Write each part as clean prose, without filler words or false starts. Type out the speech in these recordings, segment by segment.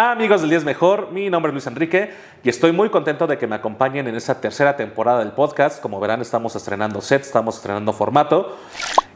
Amigos del 10 Mejor, mi nombre es Luis Enrique y estoy muy contento de que me acompañen en esta tercera temporada del podcast. Como verán, estamos estrenando set, estamos estrenando formato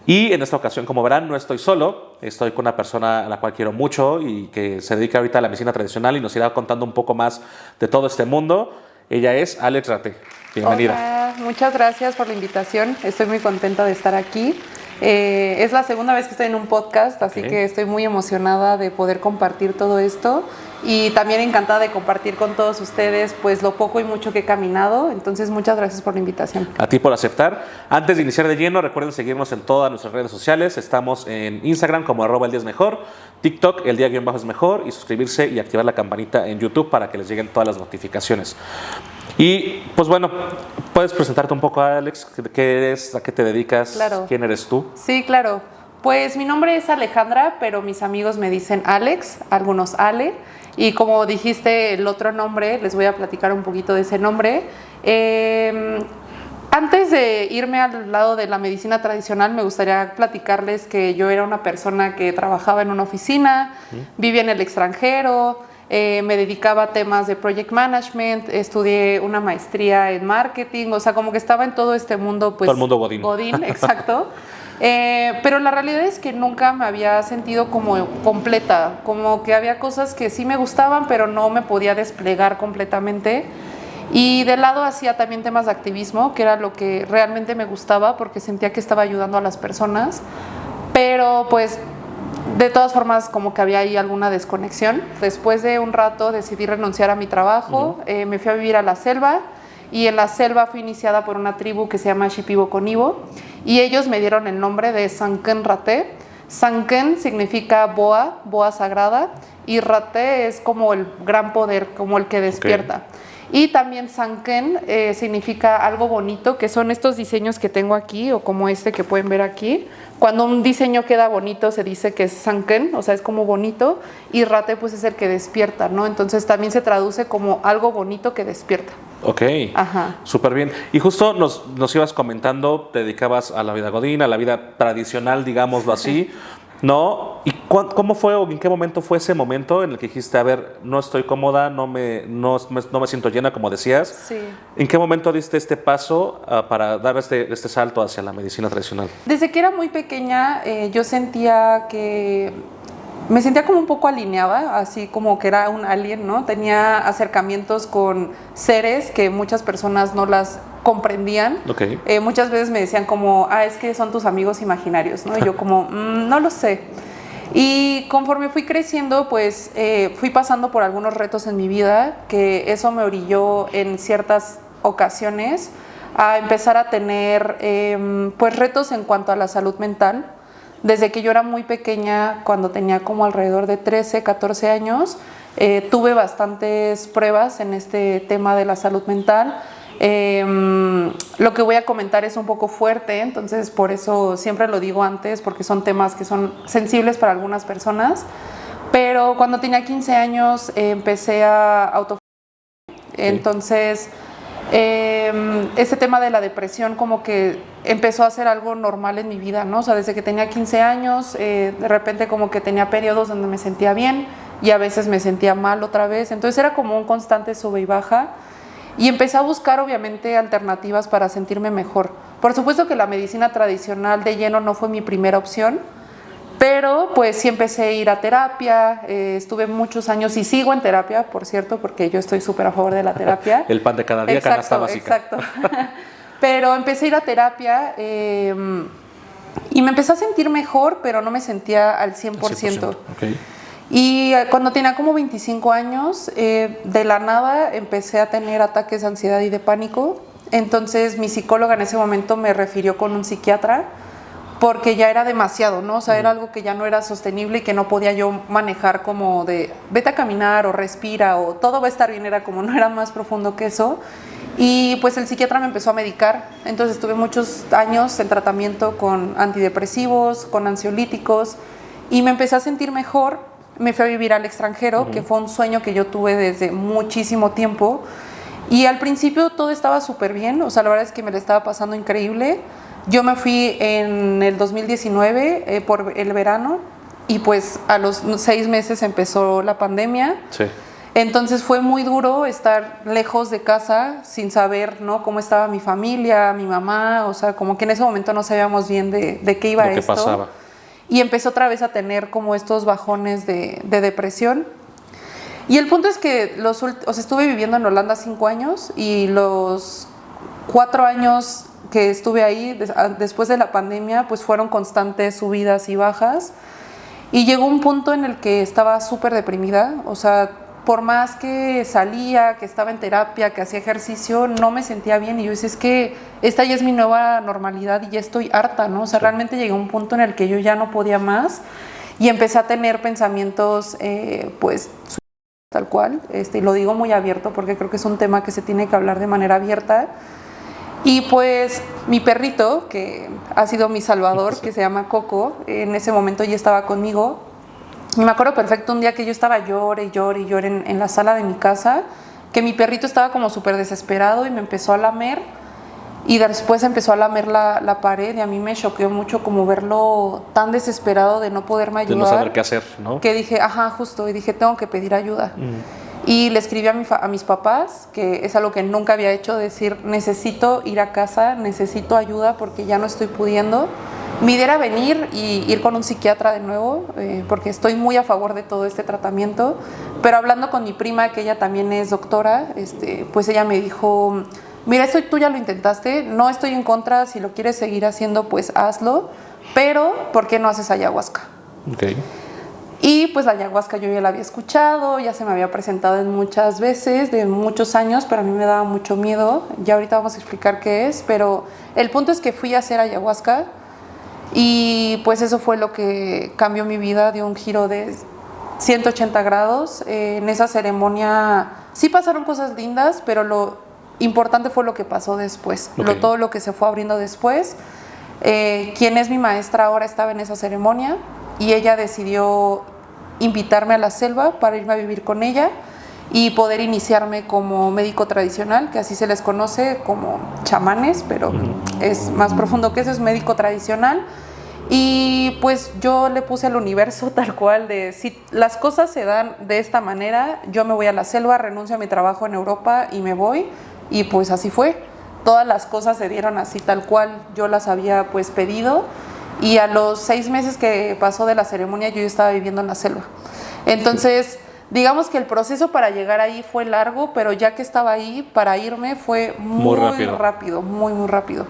y en esta ocasión, como verán, no estoy solo, estoy con una persona a la cual quiero mucho y que se dedica ahorita a la medicina tradicional y nos irá contando un poco más de todo este mundo. Ella es Alex Raté. Bienvenida. Hola, muchas gracias por la invitación, estoy muy contenta de estar aquí. Es la segunda vez que estoy en un podcast, así que estoy muy emocionada de poder compartir todo esto y también encantada de compartir con todos ustedes pues lo poco y mucho que he caminado. Entonces muchas gracias por la invitación. A ti por aceptar. Antes de iniciar de lleno, recuerden seguirnos en todas nuestras redes sociales. Estamos en Instagram como @el10mejor, TikTok el día-es mejor y suscribirse y activar la campanita en YouTube para que les lleguen todas las notificaciones. Y pues bueno, ¿puedes presentarte un poco, Alex? ¿Qué eres? ¿A qué te dedicas? Claro. ¿Quién eres tú? Sí, claro. Pues mi nombre es Alejandra, pero mis amigos me dicen Alex, algunos Ale. Y como dijiste el otro nombre, les voy a platicar un poquito de ese nombre. Antes de irme al lado de la medicina tradicional, me gustaría platicarles que yo era una persona que trabajaba en una oficina, vivía en el extranjero, me dedicaba a temas de project management, estudié una maestría en marketing, o sea, como que estaba en todo este mundo, pues... Todo el mundo godín. Godín, exacto. Pero la realidad es que nunca me había sentido como completa, como que había cosas que sí me gustaban, pero no me podía desplegar completamente. Y de lado hacía también temas de activismo, que era lo que realmente me gustaba, porque sentía que estaba ayudando a las personas, pero pues... De todas formas, como que había ahí alguna desconexión. Después de un rato decidí renunciar a mi trabajo, me fui a vivir a la selva y en la selva fui iniciada por una tribu que se llama Shipibo-Conibo y ellos me dieron el nombre de Sanken Raté. Sanken significa boa, boa sagrada, y Raté es como el gran poder, como el que despierta. Y también Sanken significa algo bonito, que son estos diseños que tengo aquí, o como este que pueden ver aquí. Cuando un diseño queda bonito se dice que es Sanken, o sea, es como bonito, y Raté pues es el que despierta, ¿no? Entonces también se traduce como algo bonito que despierta. Ok, Ajá. Súper bien. Y justo nos ibas comentando, te dedicabas a la vida godina, a la vida tradicional, digámoslo así, ¿no? ¿Y cómo fue o en qué momento fue ese momento en el que dijiste, a ver, no estoy cómoda, no me siento llena, como decías? Sí. ¿En qué momento diste este paso para dar este salto hacia la medicina tradicional? Desde que era muy pequeña yo sentía que... Me sentía como un poco alineada, así como que era un alien, ¿no? Tenía acercamientos con seres que muchas personas no las comprendían. Okay. Muchas veces me decían como, es que son tus amigos imaginarios, ¿no? Y yo como, no lo sé. Y conforme fui creciendo, pues fui pasando por algunos retos en mi vida, que eso me orilló en ciertas ocasiones a empezar a tener pues retos en cuanto a la salud mental. Desde que yo era muy pequeña, cuando tenía como alrededor de 13, 14 años, tuve bastantes pruebas en este tema de la salud mental. Lo que voy a comentar es un poco fuerte, entonces por eso siempre lo digo antes, porque son temas que son sensibles para algunas personas. Pero cuando tenía 15 años empecé a entonces... Este tema de la depresión como que empezó a ser algo normal en mi vida, ¿no? O sea, desde que tenía 15 años, de repente como que tenía periodos donde me sentía bien y a veces me sentía mal otra vez. Entonces era como un constante sube y baja y empecé a buscar obviamente alternativas para sentirme mejor. Por supuesto que la medicina tradicional de lleno no fue mi primera opción, pero pues sí empecé a ir a terapia, estuve muchos años y sigo en terapia, por cierto, porque yo estoy súper a favor de la terapia. El pan de cada día, canasta básica. Exacto. Pero empecé a ir a terapia y me empecé a sentir mejor, pero no me sentía al 100%. 100%. Okay. Y cuando tenía como 25 años, de la nada empecé a tener ataques de ansiedad y de pánico. Entonces mi psicóloga en ese momento me refirió con un psiquiatra, porque ya era demasiado, ¿no? O sea, era algo que ya no era sostenible y que no podía yo manejar como de vete a caminar o respira o todo va a estar bien, era como no era más profundo que eso. Y pues el psiquiatra me empezó a medicar, entonces estuve muchos años en tratamiento con antidepresivos, con ansiolíticos y me empecé a sentir mejor. Me fui a vivir al extranjero, que fue un sueño que yo tuve desde muchísimo tiempo y al principio todo estaba súper bien, o sea, la verdad es que me la estaba pasando increíble. Yo me fui en el 2019 por el verano y pues a los 6 meses empezó la pandemia. Sí. Entonces fue muy duro estar lejos de casa sin saber, ¿no?, cómo estaba mi familia, mi mamá, o sea, como que en ese momento no sabíamos bien de qué iba Lo que esto. pasaba. Y empecé otra vez a tener como estos bajones de depresión. Y el punto es que estuve viviendo en Holanda 5 años y los 4 años que estuve ahí, después de la pandemia, pues fueron constantes subidas y bajas. Y llegó un punto en el que estaba súper deprimida, o sea, por más que salía, que estaba en terapia, que hacía ejercicio, no me sentía bien. Y yo decía, es que esta ya es mi nueva normalidad y ya estoy harta, ¿no? O sea, realmente llegué a un punto en el que yo ya no podía más y empecé a tener pensamientos, pues, tal cual. Lo digo muy abierto porque creo que es un tema que se tiene que hablar de manera abierta. Y pues mi perrito, que ha sido mi salvador, que se llama Coco, en ese momento ya estaba conmigo. Y me acuerdo perfecto un día que yo estaba llore en la sala de mi casa, que mi perrito estaba como súper desesperado y me empezó a lamer. Y después empezó a lamer la pared y a mí me choqueó mucho como verlo tan desesperado de no poderme ayudar. De no saber qué hacer, ¿no? Que dije, ajá, justo, y dije, tengo que pedir ayuda. Y le escribí a mis papás, que es algo que nunca había hecho, decir, necesito ir a casa, necesito ayuda porque ya no estoy pudiendo. Mi idea era venir y ir con un psiquiatra de nuevo, porque estoy muy a favor de todo este tratamiento. Pero hablando con mi prima, que ella también es doctora, pues ella me dijo, mira, esto tú ya lo intentaste, no estoy en contra, si lo quieres seguir haciendo, pues hazlo, pero ¿por qué no haces ayahuasca? Okay. Y pues la ayahuasca yo ya la había escuchado, ya se me había presentado en muchas veces, de muchos años, pero a mí me daba mucho miedo. Ya ahorita vamos a explicar qué es, pero el punto es que fui a hacer ayahuasca y pues eso fue lo que cambió mi vida, dio un giro de 180 grados. En esa ceremonia sí pasaron cosas lindas, pero lo importante fue lo que pasó después, Okay. todo lo que se fue abriendo después. Quien es mi maestra ahora estaba en esa ceremonia y ella decidió invitarme a la selva para irme a vivir con ella y poder iniciarme como médico tradicional, que así se les conoce, como chamanes, pero es más profundo que eso, es médico tradicional. Y pues yo le puse al universo tal cual de, si las cosas se dan de esta manera, yo me voy a la selva, renuncio a mi trabajo en Europa y me voy. Y pues así fue, todas las cosas se dieron así tal cual yo las había pues pedido. Y a los 6 meses que pasó de la ceremonia yo ya estaba viviendo en la selva. Entonces, digamos que el proceso para llegar ahí fue largo, pero ya que estaba ahí, para irme fue muy rápido, muy rápido.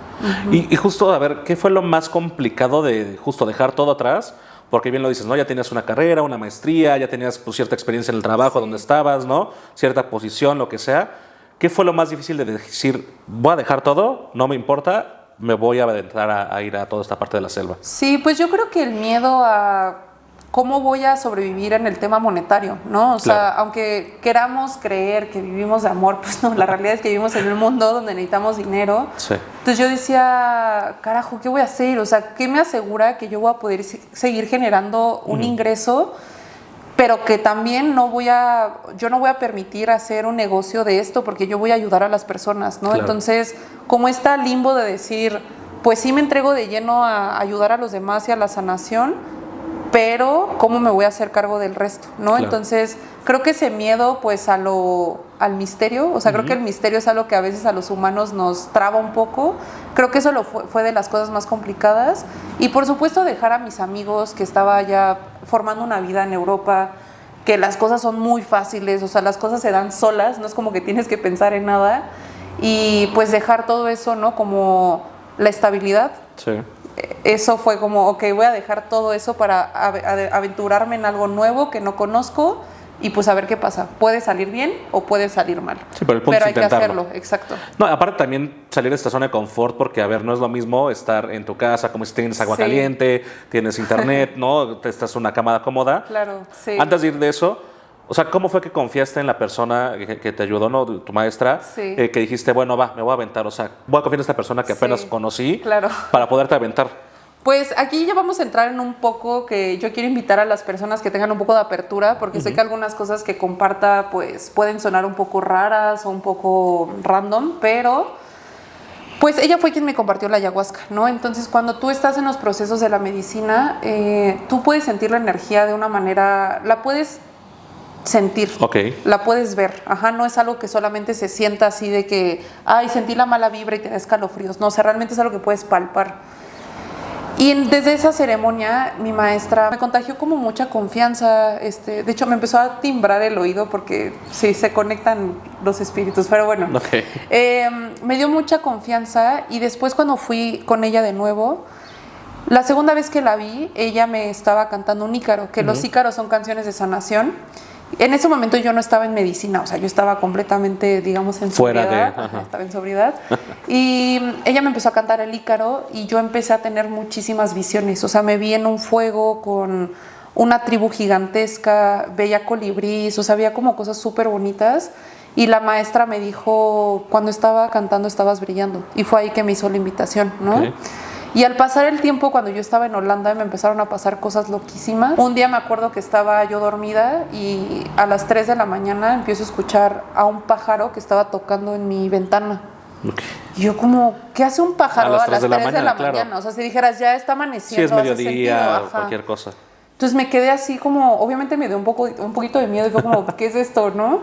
Y justo, a ver, ¿qué fue lo más complicado de justo dejar todo atrás? Porque bien lo dices, ¿no? Ya tenías una carrera, una maestría, ya tenías pues, cierta experiencia en el trabajo donde estabas, ¿no? Cierta posición, lo que sea. ¿Qué fue lo más difícil de decir, voy a dejar todo, no me importa, me voy a adentrar a ir a toda esta parte de la selva? Sí, pues yo creo que el miedo a cómo voy a sobrevivir en el tema monetario, ¿no? O sea, aunque queramos creer que vivimos de amor, pues no, la realidad es que vivimos en un mundo donde necesitamos dinero. Sí. Entonces yo decía, carajo, ¿qué voy a hacer? O sea, ¿qué me asegura que yo voy a poder seguir generando un ingreso, pero que también yo no voy a permitir hacer un negocio de esto porque yo voy a ayudar a las personas, ¿no? Claro. Entonces, como está limbo de decir, pues sí me entrego de lleno a ayudar a los demás y a la sanación, pero ¿cómo me voy a hacer cargo del resto? ¿no? Claro. Entonces, creo que ese miedo pues al misterio, o sea, creo que el misterio es algo que a veces a los humanos nos traba un poco. Creo que eso fue de las cosas más complicadas. Y por supuesto dejar a mis amigos que estaba ya formando una vida en Europa, que las cosas son muy fáciles, o sea, las cosas se dan solas, no es como que tienes que pensar en nada. Y pues dejar todo eso, ¿no? Como la estabilidad. Sí. Eso fue como, ok, voy a dejar todo eso para aventurarme en algo nuevo que no conozco y pues a ver qué pasa. Puede salir bien o puede salir mal. Sí, pero el punto es hay que intentarlo. hacerlo, exacto. No, aparte también salir de esta zona de confort, porque a ver, no es lo mismo estar en tu casa, como si tienes agua caliente, tienes internet, ¿no? Estás en una cama cómoda. Claro, sí. Antes de ir de eso, o sea, ¿cómo fue que confiaste en la persona que te ayudó, ¿no? Tu maestra, Sí. Que dijiste, bueno, va, me voy a aventar, o sea, voy a confiar en esta persona que apenas conocí Claro. para poderte aventar? Pues aquí ya vamos a entrar en un poco que yo quiero invitar a las personas que tengan un poco de apertura, porque sé que algunas cosas que comparta pues pueden sonar un poco raras o un poco random, pero Pues ella fue quien me compartió la ayahuasca, ¿no? Entonces, cuando tú estás en los procesos de la medicina, tú puedes sentir la energía de una manera, la puedes sentir, la puedes ver, no es algo que solamente se sienta así de que, ay, sentí la mala vibra y te da escalofríos, no, o sea, realmente es algo que puedes palpar. Y desde esa ceremonia mi maestra me contagió como mucha confianza, de hecho me empezó a timbrar el oído porque sí, se conectan los espíritus, pero bueno, me dio mucha confianza y después cuando fui con ella de nuevo, la segunda vez que la vi, ella me estaba cantando un ícaro, que los ícaros son canciones de sanación. En ese momento yo no estaba en medicina, o sea, yo estaba completamente, digamos, en sobriedad. Estaba en sobriedad. Y ella me empezó a cantar el ícaro y yo empecé a tener muchísimas visiones. O sea, me vi en un fuego con una tribu gigantesca, veía colibríes, o sea, había como cosas súper bonitas. Y la maestra me dijo, cuando estaba cantando estabas brillando. Y fue ahí que me hizo la invitación, ¿no? Y al pasar el tiempo, cuando yo estaba en Holanda, me empezaron a pasar cosas loquísimas. Un día me acuerdo que estaba yo dormida y a las 3 de la mañana empiezo a escuchar a un pájaro que estaba tocando en mi ventana. Y yo como, ¿qué hace un pájaro a las 3 de la mañana? O sea, si dijeras, ya está amaneciendo, sí, es mediodía o cualquier cosa. Entonces me quedé así como, obviamente me dio un poquito de miedo y fue como, ¿qué es esto, no?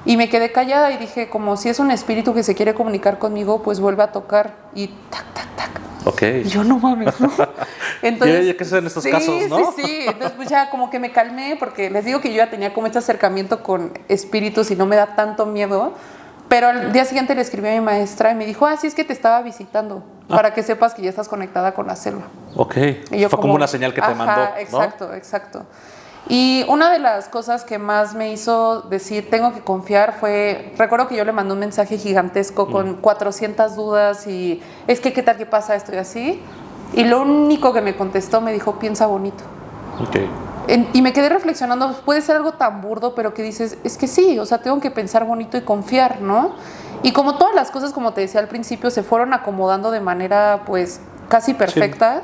Y me quedé callada y dije, como si es un espíritu que se quiere comunicar conmigo, pues vuelve a tocar y tac, tac, tac. Y yo no mames, ¿no? Entonces, ya que son estos casos, ¿no? Sí. Entonces pues ya como que me calmé porque les digo que yo ya tenía como este acercamiento con espíritus y no me da tanto miedo. Pero al día siguiente le escribí a mi maestra y me dijo, sí, es que te estaba visitando para que sepas que ya estás conectada con la selva. Y yo fue como una señal que te mandó, ¿no? Exacto. Y una de las cosas que más me hizo decir tengo que confiar fue, recuerdo que yo le mandé un mensaje gigantesco con 400 dudas y es que qué tal que pasa esto y así, y lo único que me contestó me dijo, piensa bonito. Y me quedé reflexionando, puede ser algo tan burdo, pero que dices, es que sí, o sea, tengo que pensar bonito y confiar, ¿no? Y como todas las cosas, como te decía al principio, se fueron acomodando de manera pues casi perfecta.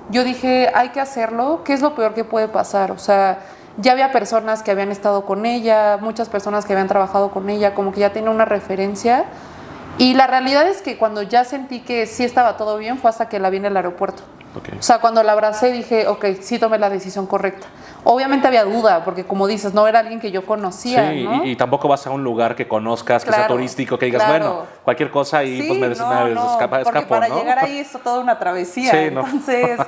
Yo dije, hay que hacerlo, ¿qué es lo peor que puede pasar? O sea, ya había personas que habían estado con ella, muchas personas que habían trabajado con ella, como que ya tenía una referencia. Y la realidad es que cuando ya sentí que sí estaba todo bien, fue hasta que la vi en el aeropuerto. O sea, cuando la abracé dije, sí tomé la decisión correcta. Obviamente había duda, porque como dices, no era alguien que yo conocía, ¿no? y tampoco vas a un lugar que conozcas, que sea turístico, que digas, bueno, cualquier cosa y pues me escapo, porque para ¿no? llegar ahí es toda una travesía. Entonces,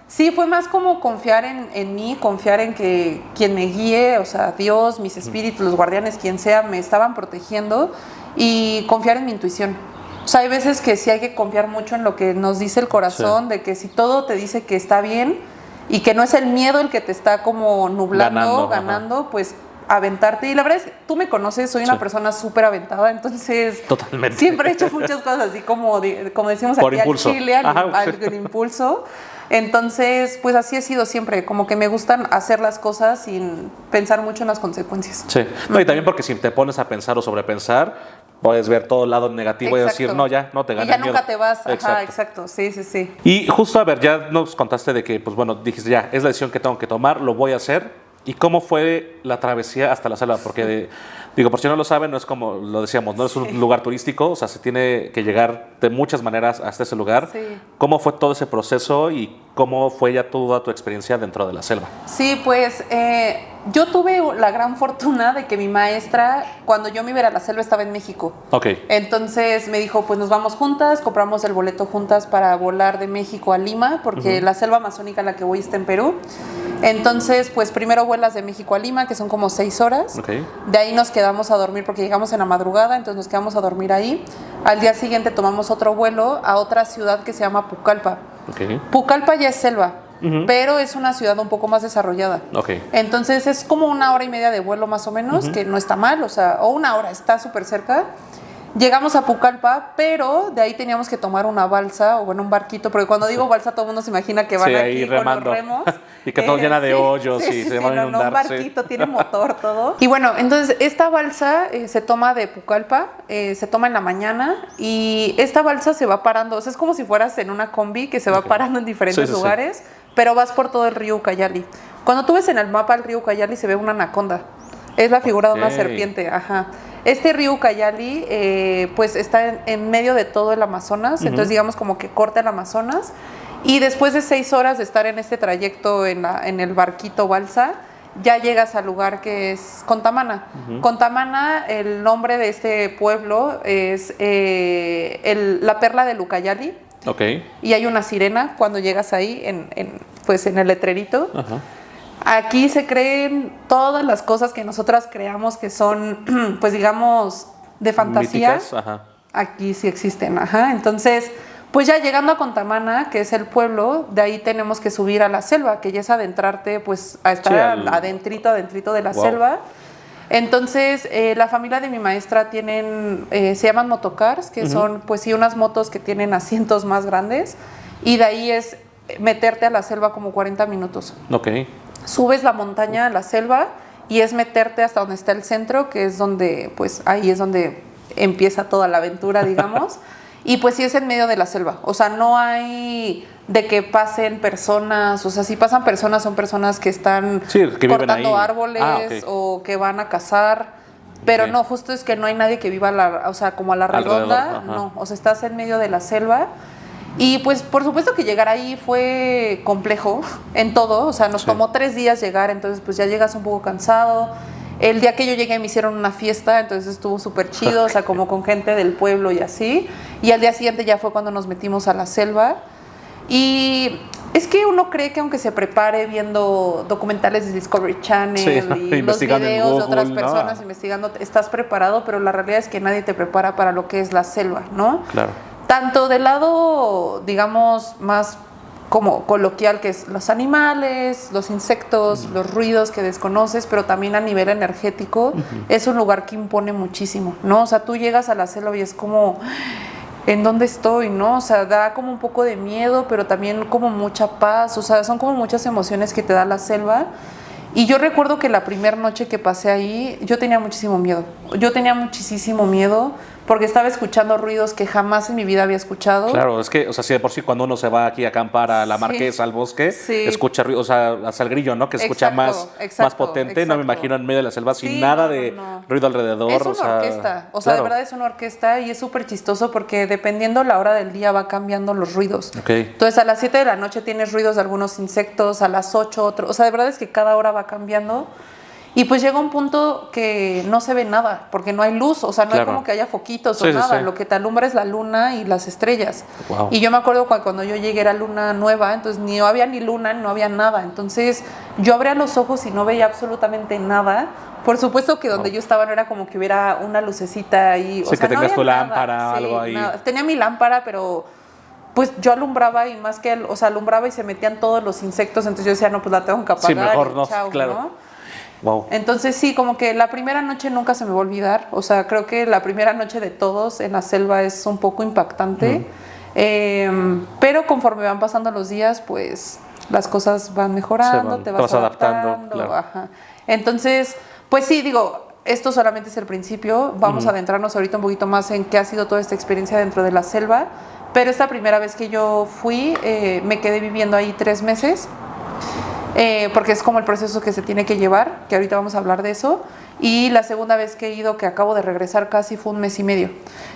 sí, fue más como confiar en mí, confiar en que quien me guíe, o sea, Dios, mis espíritus, los guardianes, quien sea, me estaban protegiendo y confiar en mi intuición. O sea, hay veces que sí hay que confiar mucho en lo que nos dice el corazón, de que si todo te dice que está bien y que no es el miedo el que te está como nublando, ganando, pues aventarte. Y la verdad es que tú me conoces, soy una persona súper aventada, entonces totalmente. Siempre he hecho muchas cosas así como decimos por aquí impulso. al chile, al impulso. Entonces, pues así he sido siempre, como que me gustan hacer las cosas sin pensar mucho en las consecuencias. Y también porque si te pones a pensar o sobrepensar, puedes ver todo el lado negativo y decir, no te gané. Y ya nunca te vas. Exacto. Sí. Y justo, a ver, ya nos contaste de que, pues bueno, dijiste ya, es la decisión que tengo que tomar, lo voy a hacer. ¿Y cómo fue la travesía hasta la selva? Porque, por si no lo saben, no es como lo decíamos, no es un lugar turístico, o sea, se tiene que llegar de muchas maneras hasta ese lugar. ¿Cómo fue todo ese proceso y cómo fue ya toda tu experiencia dentro de la selva? Sí, pues yo tuve la gran fortuna de que mi maestra, cuando yo me iba a la selva, estaba en México. Entonces me dijo, pues nos vamos juntas, compramos el boleto juntas para volar de México a Lima, porque la selva amazónica a la que voy está en Perú. Entonces, pues primero vuelas de México a Lima, que son como 6 horas. De ahí nos quedamos a dormir porque llegamos en la madrugada, entonces nos quedamos a dormir ahí. Al día siguiente tomamos otro vuelo a otra ciudad que se llama Pucallpa. Pucallpa ya es selva, pero es una ciudad un poco más desarrollada. Entonces es como 1 hora y media de vuelo más o menos, que no está mal, o 1 hora, está súper cerca. Llegamos a Pucallpa, pero de ahí teníamos que tomar una balsa, o un barquito, porque cuando digo balsa todo el mundo se imagina que van aquí remando. Con los remos. Y que todo llena de hoyos y se van a inundar. Un barquito, tiene motor, todo. Y bueno, entonces esta balsa se toma de Pucallpa, se toma en la mañana y esta balsa se va parando, o sea, es como si fueras en una combi que se va parando en diferentes lugares, pero vas por todo el río Ucayali. Cuando tú ves en el mapa el río Ucayali se ve una anaconda. Es la figura de una Ok. serpiente, ajá. Este río Ucayali, pues está en medio de todo el Amazonas, entonces digamos como que corta el Amazonas, y después de 6 horas de estar en este trayecto en el barquito balsa, ya llegas al lugar que es Contamana. Contamana, el nombre de este pueblo es la perla del Ucayali, Ok. y hay una sirena cuando llegas ahí, pues en el letrerito. Ajá. Aquí se creen todas las cosas que nosotras creamos que son, pues digamos, de fantasía. Míticas, ajá. Aquí sí existen, ajá. Entonces, pues ya llegando a Contamana, que es el pueblo, de ahí tenemos que subir a la selva, que ya es adentrarte, pues a estar adentrito de la selva. Entonces, la familia de mi maestra se llaman motocars, que son, pues sí, unas motos que tienen asientos más grandes, y de ahí es meterte a la selva como 40 minutos. Ok. Subes la montaña a la selva y es meterte hasta donde está el centro, que es donde, pues ahí es donde empieza toda la aventura, digamos. Y pues sí es en medio de la selva, o sea, no hay de que pasen personas, o sea, si pasan personas son personas que están cortando árboles o que van a cazar, pero no, justo es que no hay nadie que viva, o sea, como a la redonda, no, o sea, estás en medio de la selva. Y pues por supuesto que llegar ahí fue complejo en todo, o sea, nos tomó 3 días llegar, entonces pues ya llegas un poco cansado. El día que yo llegué me hicieron una fiesta, entonces estuvo súper chido, o sea, como con gente del pueblo y así. Y al día siguiente ya fue cuando nos metimos a la selva. Y es que uno cree que aunque se prepare viendo documentales de Discovery Channel y los videos Google, de otras personas investigando, estás preparado, pero la realidad es que nadie te prepara para lo que es la selva, ¿no? Claro. Tanto del lado, digamos, más como coloquial, que es los animales, los insectos, los ruidos que desconoces, pero también a nivel energético, es un lugar que impone muchísimo, ¿no? O sea, tú llegas a la selva y es como, ¿en dónde estoy, no? O sea, da como un poco de miedo, pero también como mucha paz, o sea, son como muchas emociones que te da la selva. Y yo recuerdo que la primera noche que pasé ahí, yo tenía muchísimo miedo. Yo tenía muchísimo miedo porque estaba escuchando ruidos que jamás en mi vida había escuchado. Claro, es que, o sea, si de por sí cuando uno se va aquí a acampar a la Marquesa, al bosque, escucha ruido, o sea, hasta el grillo, ¿no? Que se escucha más potente, no me imagino en medio de la selva sin nada de ruido alrededor. Es una orquesta, o sea, de verdad es una orquesta y es súper chistoso porque dependiendo la hora del día va cambiando los ruidos. Entonces a las 7 de la noche tienes ruidos de algunos insectos, a las 8 otros, o sea, de verdad es que cada hora va cambiando. Y pues llega un punto que no se ve nada, porque no hay luz, o sea, no hay como que haya foquitos o nada, lo que te alumbra es la luna y las estrellas. Y yo me acuerdo cuando yo llegué era luna nueva, entonces ni había ni luna, no había nada, entonces yo abría los ojos y no veía absolutamente nada. Por supuesto que donde yo estaba no era como que hubiera una lucecita ahí, o sea, que tengas no tu nada. lámpara, algo ahí. Nada. Tenía mi lámpara, pero pues yo alumbraba y más que, o sea, alumbraba y se metían todos los insectos, entonces yo decía, no, pues la tengo que apagar. Sí, mejor no, chao, claro. ¿no? Wow. Entonces sí, como que la primera noche nunca se me va a olvidar, o sea, creo que la primera noche de todos en la selva es un poco impactante, pero conforme van pasando los días, pues las cosas van mejorando, te vas adaptando. Claro. Ajá. Entonces, pues sí, digo, esto solamente es el principio, vamos a adentrarnos ahorita un poquito más en qué ha sido toda esta experiencia dentro de la selva, pero esta primera vez que yo fui, me quedé viviendo ahí 3 meses. Porque es como el proceso que se tiene que llevar, que ahorita vamos a hablar de eso. Y la segunda vez que he ido, que acabo de regresar casi, fue 1 mes y medio.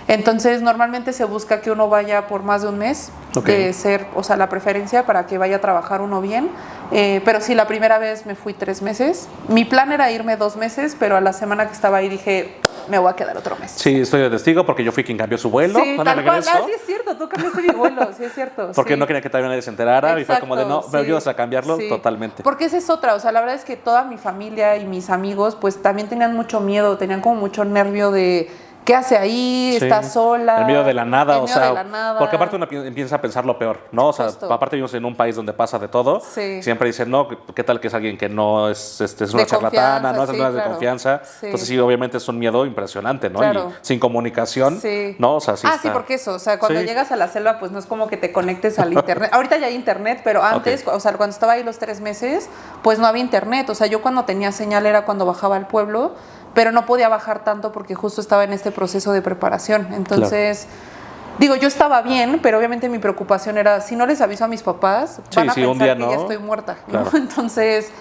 Entonces normalmente se busca que uno vaya por más de 1 mes, de ser, o sea, la preferencia para que vaya a trabajar uno bien. Pero sí, la primera vez me fui 3 meses. Mi plan era irme 2 meses, pero a la semana que estaba ahí dije, me voy a quedar otro mes. Sí, estoy de testigo porque yo fui quien cambió su vuelo. Sí, tal cual. Ah, sí es cierto, tú cambiaste mi vuelo, sí es cierto. Porque no quería que todavía nadie se enterara. Exacto, y fue como de, no, me ayudas a cambiarlo totalmente. Porque esa es otra, o sea, la verdad es que toda mi familia y mis amigos pues también tenían mucho miedo, tenían como mucho nervio de ¿qué hace ahí? ¿Está sola? El miedo de la nada, el miedo de la nada. Porque aparte uno empieza a pensar lo peor, ¿no? O sea, aparte vivimos en un país donde pasa de todo. Siempre dicen, no, ¿qué tal que es alguien que no es una charlatana, no es de confianza? Entonces sí, obviamente es un miedo impresionante, ¿no? Y sin comunicación, ¿no? O sea, sí sí, porque eso, o sea, cuando llegas a la selva, pues no es como que te conectes al internet. Ahorita ya hay internet, pero antes, o sea, cuando estaba ahí los 3 meses, pues no había internet. O sea, yo cuando tenía señal era cuando bajaba al pueblo, pero no podía bajar tanto porque justo estaba en este proceso de preparación. Entonces, digo, yo estaba bien, pero obviamente mi preocupación era, si no les aviso a mis papás, van a pensar que ya estoy muerta, ¿no? Entonces,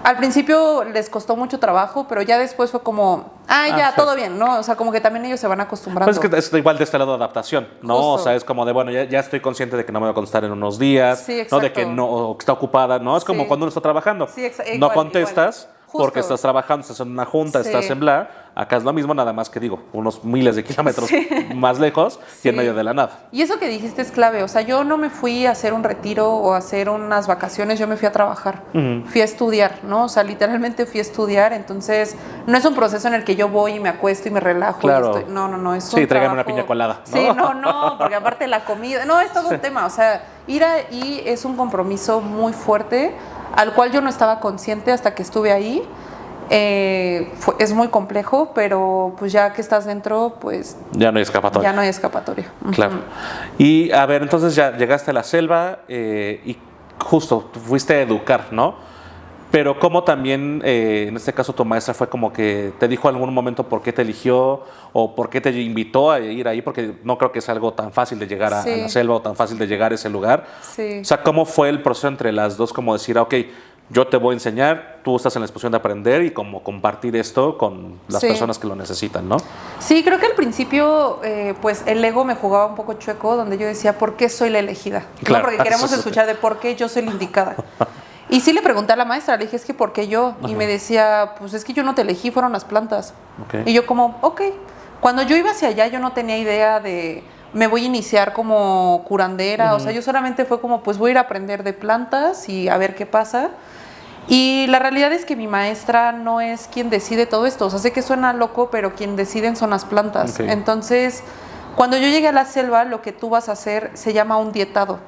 Al principio les costó mucho trabajo, pero ya después fue como, ya, sí. todo bien, ¿no? O sea, como que también ellos se van acostumbrando. Pues es que es igual de este lado de adaptación, ¿no? Justo. O sea, es como de, bueno, ya estoy consciente de que no me va a contestar en unos días, Sí, ¿no? De exacto. que no, o que está ocupada, ¿no? Es como Sí. cuando uno está trabajando. Sí, no igual, contestas igual. porque Justo. estás trabajando, estás en una junta, Sí. estás en bla. Acá es lo mismo, nada más que digo, unos miles de kilómetros más lejos y Sí. en medio de la nada. Y eso que dijiste es clave, o sea, yo no me fui a hacer un retiro o a hacer unas vacaciones, yo me fui a trabajar, fui a estudiar, ¿no? O sea, literalmente fui a estudiar, entonces no es un proceso en el que yo voy y me acuesto y me relajo. Claro. Y estoy, no, es un Sí, tráigame una trabajo. piña colada, ¿no? Sí, no, porque aparte la comida, no, es todo un tema, o sea, ir ahí es un compromiso muy fuerte, al cual yo no estaba consciente hasta que estuve ahí. Es muy complejo, pero pues ya que estás dentro, pues Ya no hay escapatoria. ya no hay escapatoria. Claro. Y a ver, entonces ya llegaste a la selva y justo fuiste a educar, ¿no? Pero como también, en este caso tu maestra fue como que te dijo en algún momento por qué te eligió o por qué te invitó a ir ahí, porque no creo que es algo tan fácil de llegar a Sí. la selva o tan fácil de llegar a ese lugar. Sí. O sea, ¿cómo fue el proceso entre las dos? Como decir, ok, yo te voy a enseñar, tú estás en la disposición de aprender y como compartir esto con las Sí. personas que lo necesitan, ¿no? Sí, creo que al principio, pues el ego me jugaba un poco chueco, donde yo decía, ¿por qué soy la elegida? ¿No? Claro. Porque queremos escuchar de por qué yo soy la indicada. Y sí le pregunté a la maestra, le dije, es que ¿por qué yo? Y me decía, pues es que yo no te elegí, fueron las plantas. Ok. Y yo como, ok. Cuando yo iba hacia allá, yo no tenía idea de, me voy a iniciar como curandera, o sea, yo solamente fue como, pues voy a ir a aprender de plantas y a ver qué pasa. Y la realidad es que mi maestra no es quien decide todo esto, o sea, sé que suena loco, pero quien deciden son las plantas. Ok. Entonces, cuando yo llegué a la selva, lo que tú vas a hacer se llama un dietado.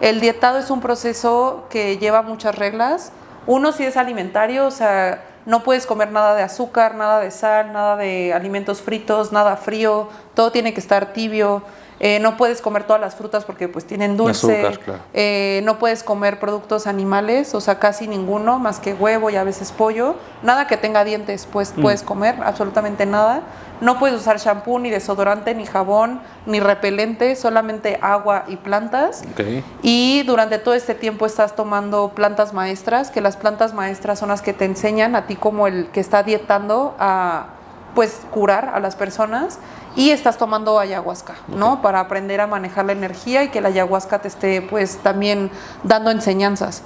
El dietado es un proceso que lleva muchas reglas. Uno sí es alimentario, o sea, no puedes comer nada de azúcar, nada de sal, nada de alimentos fritos, nada frío, todo tiene que estar tibio. No puedes comer todas las frutas porque pues tienen dulce. Azúcar, claro. No puedes comer productos animales, o sea, casi ninguno, más que huevo y a veces pollo. Nada que tenga dientes, pues puedes comer, absolutamente nada. No puedes usar shampoo, ni desodorante, ni jabón, ni repelente, solamente agua y plantas. Ok. Y durante todo este tiempo estás tomando plantas maestras, que las plantas maestras son las que te enseñan a ti como el que está dietando a pues curar a las personas, y estás tomando ayahuasca, ¿no? Para aprender a manejar la energía y que la ayahuasca te esté pues también dando enseñanzas.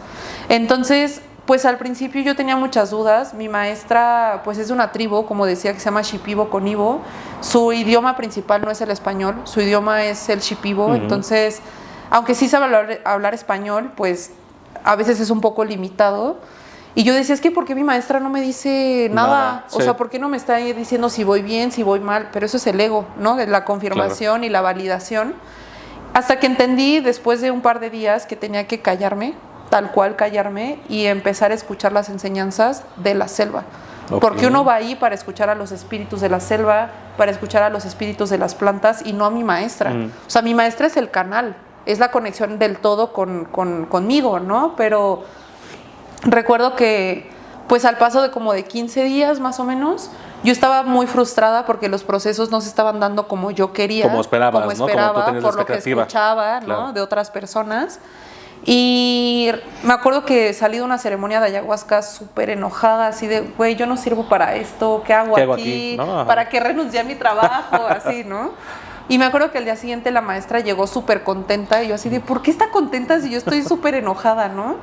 Entonces, pues al principio yo tenía muchas dudas. Mi maestra pues es de una tribu, como decía, que se llama Shipibo Conibo. Su idioma principal no es el español, su idioma es el Shipibo. Entonces, aunque sí sabe hablar español, pues a veces es un poco limitado. Y yo decía, es que ¿por qué mi maestra no me dice nada? Sí. O sea, ¿por qué no me está diciendo si voy bien, si voy mal? Pero eso es el ego, ¿no? La confirmación y la validación. Hasta que entendí después de un par de días que tenía que callarme, tal cual callarme, y empezar a escuchar las enseñanzas de la selva. Ok. Porque uno va ahí para escuchar a los espíritus de la selva, para escuchar a los espíritus de las plantas y no a mi maestra. O sea, mi maestra es el canal, es la conexión del todo conmigo, ¿no? Pero recuerdo que pues al paso de como de 15 días más o menos, yo estaba muy frustrada porque los procesos no se estaban dando como yo quería, Como esperabas, como ¿no? Como tú esperaba, tenías la por lo que expectativa. escuchaba, ¿no? Claro. De otras personas. Y me acuerdo que salí de una ceremonia de ayahuasca súper enojada, así de, güey, yo no sirvo para esto, ¿qué hago aquí? ¿No? Ajá. ¿Para qué renuncié a mi trabajo? Así, ¿no? Y me acuerdo que el día siguiente la maestra llegó súper contenta y yo así de, ¿por qué está contenta si yo estoy súper enojada, no?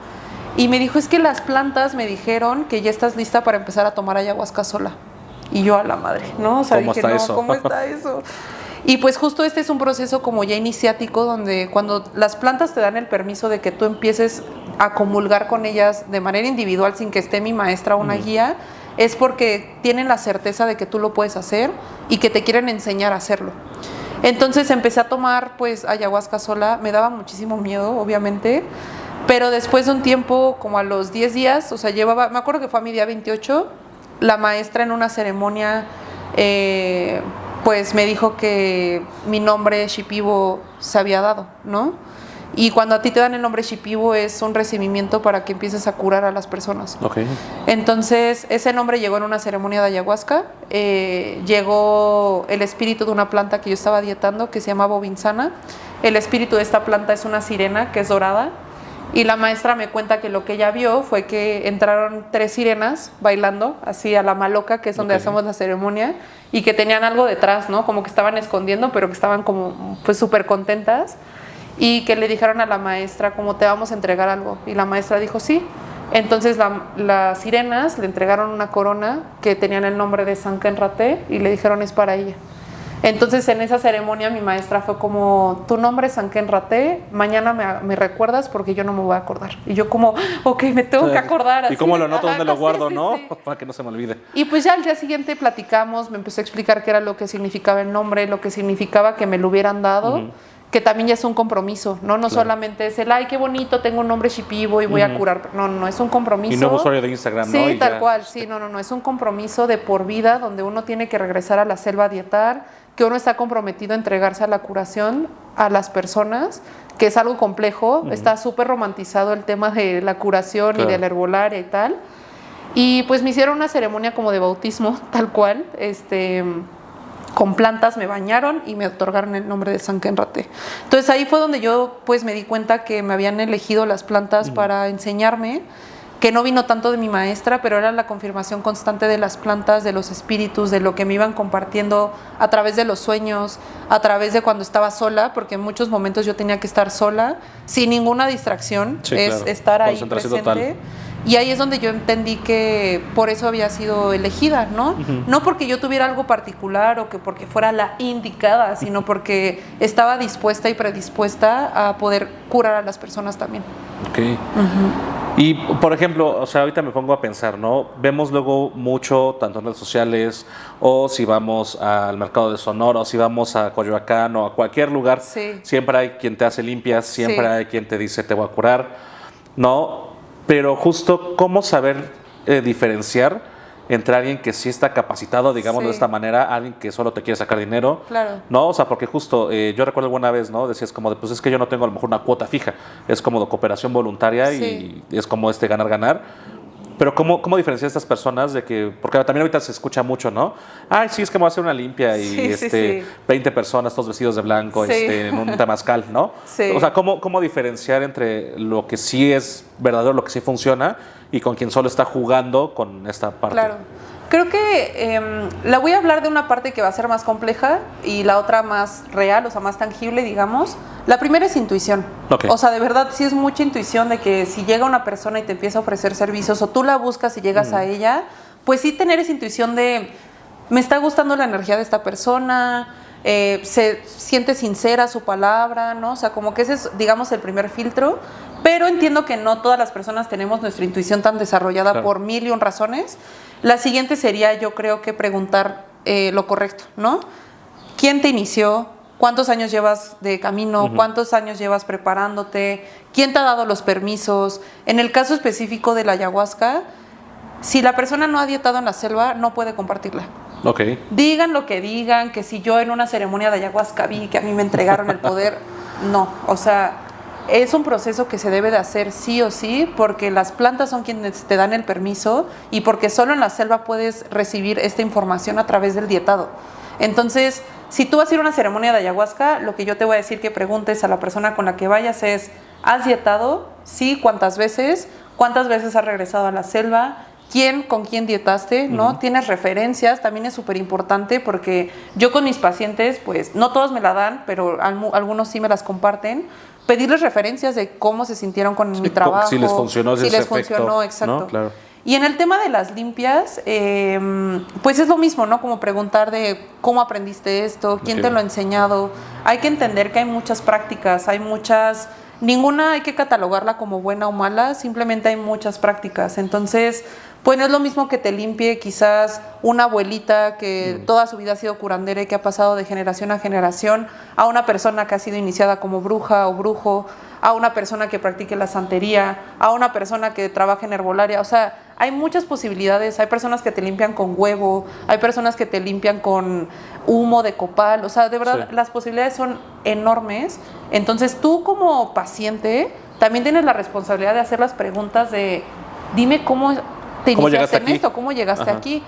Y me dijo, es que las plantas me dijeron que ya estás lista para empezar a tomar ayahuasca sola. Y yo a la madre, ¿no? O sea, ¿Cómo dije, está no, eso? ¿cómo está eso? Y pues justo este es un proceso como ya iniciático, donde cuando las plantas te dan el permiso de que tú empieces a comulgar con ellas de manera individual sin que esté mi maestra o una guía, es porque tienen la certeza de que tú lo puedes hacer y que te quieren enseñar a hacerlo. Entonces empecé a tomar pues ayahuasca sola, me daba muchísimo miedo, obviamente, pero después de un tiempo, como a los 10 días, o sea, me acuerdo que fue a mi día 28, la maestra en una ceremonia pues me dijo que mi nombre Shipibo se había dado, ¿no? Y cuando a ti te dan el nombre Shipibo es un recibimiento para que empieces a curar a las personas. Ok. Entonces, ese nombre llegó en una ceremonia de ayahuasca. Llegó el espíritu de una planta que yo estaba dietando, que se llama Bobinsana. El espíritu de esta planta es una sirena que es dorada. Y la maestra me cuenta que lo que ella vio fue que entraron 3 sirenas bailando, así a la maloca, que es donde hacemos la ceremonia, y que tenían algo detrás, ¿no? Como que estaban escondiendo, pero que estaban como pues súper contentas, y que le dijeron a la maestra como te vamos a entregar algo. Y la maestra dijo sí. Entonces las sirenas le entregaron una corona que tenían el nombre de Sanken Raté y le dijeron es para ella. Entonces en esa ceremonia mi maestra fue como, tu nombre es Sanken Raté, mañana me recuerdas porque yo no me voy a acordar. Y yo como, ok, me tengo que acordar. ¿Y cómo lo anoto? ¿Dónde lo guardo, sí, no? Sí. Para que no se me olvide. Y pues ya al día siguiente platicamos, me empezó a explicar qué era lo que significaba el nombre, lo que significaba que me lo hubieran dado, que también ya es un compromiso, ¿no? No solamente es el, ay, qué bonito, tengo un nombre shipibo y voy a curar. No, es un compromiso. Y nuevo usuario de Instagram, ¿no? Sí, tal cual, sí, no, es un compromiso de por vida donde uno tiene que regresar a la selva a dietar, que uno está comprometido a entregarse a la curación a las personas, que es algo complejo, está súper romantizado el tema de la curación y de la herbolaria y tal. Y pues me hicieron una ceremonia como de bautismo, tal cual, con plantas me bañaron y me otorgaron el nombre de Sanken Raté. Entonces ahí fue donde yo pues me di cuenta que me habían elegido las plantas para enseñarme, que no vino tanto de mi maestra, pero era la confirmación constante de las plantas, de los espíritus, de lo que me iban compartiendo a través de los sueños, a través de cuando estaba sola, porque en muchos momentos yo tenía que estar sola, sin ninguna distracción, estar ahí presente. Total. Y ahí es donde yo entendí que por eso había sido elegida, ¿no? No porque yo tuviera algo particular o que porque fuera la indicada, sino porque estaba dispuesta y predispuesta a poder curar a las personas también. Ok. Y, por ejemplo, o sea, ahorita me pongo a pensar, ¿no? Vemos luego mucho, tanto en redes sociales, o si vamos al mercado de Sonora, o si vamos a Coyoacán, o a cualquier lugar, siempre hay quien te hace limpias, siempre hay quien te dice te voy a curar, ¿no? Pero justo, ¿cómo saber diferenciar entre alguien que sí está capacitado, digamos de esta manera, alguien que solo te quiere sacar dinero? Claro. ¿No? O sea, porque justo, yo recuerdo alguna vez, ¿no? Decías como de, pues es que yo no tengo a lo mejor una cuota fija, es como de cooperación voluntaria y es como ganar-ganar. Pero ¿cómo diferenciar a estas personas de que, porque también ahorita se escucha mucho, ¿no? Ay, sí, es que me voy a hacer una limpia y 20 personas, todos vestidos de blanco, en un temazcal, ¿no? O sea, ¿cómo diferenciar entre lo que sí es verdadero, lo que sí funciona y con quien solo está jugando con esta parte? Claro. Creo que la voy a hablar de una parte que va a ser más compleja y la otra más real, o sea, más tangible, digamos. La primera es intuición. O sea, de verdad, sí es mucha intuición de que si llega una persona y te empieza a ofrecer servicios o tú la buscas y llegas a ella, pues sí tener esa intuición de, me está gustando la energía de esta persona, se siente sincera su palabra, ¿no? O sea, como que ese es, digamos, el primer filtro. Pero entiendo que no todas las personas tenemos nuestra intuición tan desarrollada por 1000 y un razones. La siguiente sería, yo creo que preguntar lo correcto, ¿no? ¿Quién te inició? ¿Cuántos años llevas de camino? ¿Cuántos años llevas preparándote? ¿Quién te ha dado los permisos? En el caso específico de la ayahuasca, si la persona no ha dietado en la selva, no puede compartirla. Digan lo que digan, que si yo en una ceremonia de ayahuasca vi que a mí me entregaron el poder, no, o sea, es un proceso que se debe de hacer sí o sí, porque las plantas son quienes te dan el permiso y porque solo en la selva puedes recibir esta información a través del dietado. Entonces, si tú vas a ir a una ceremonia de ayahuasca, lo que yo te voy a decir que preguntes a la persona con la que vayas es, ¿has dietado? Sí, ¿cuántas veces? ¿Cuántas veces has regresado a la selva? ¿Con quién dietaste? ¿No? ¿Tienes referencias? También es súper importante porque yo con mis pacientes, pues no todos me la dan, pero algunos sí me las comparten. Pedirles referencias de cómo se sintieron con mi trabajo. Si les funcionó ese efecto, funcionó, exacto. ¿no? Claro. Y en el tema de las limpias, pues es lo mismo, ¿no? Como preguntar de cómo aprendiste esto, quién te lo ha enseñado. Hay que entender que hay muchas prácticas, ninguna hay que catalogarla como buena o mala, simplemente hay muchas prácticas. Entonces, pues no es lo mismo que te limpie quizás una abuelita que toda su vida ha sido curandera y que ha pasado de generación a generación, a una persona que ha sido iniciada como bruja o brujo, a una persona que practique la santería, a una persona que trabaja en herbolaria. O sea, hay muchas posibilidades. Hay personas que te limpian con huevo, hay personas que te limpian con humo de copal. O sea, de verdad, las posibilidades son enormes. Entonces, tú como paciente también tienes la responsabilidad de hacer las preguntas de, dime cómo te iniciaste en esto, cómo llegaste aquí.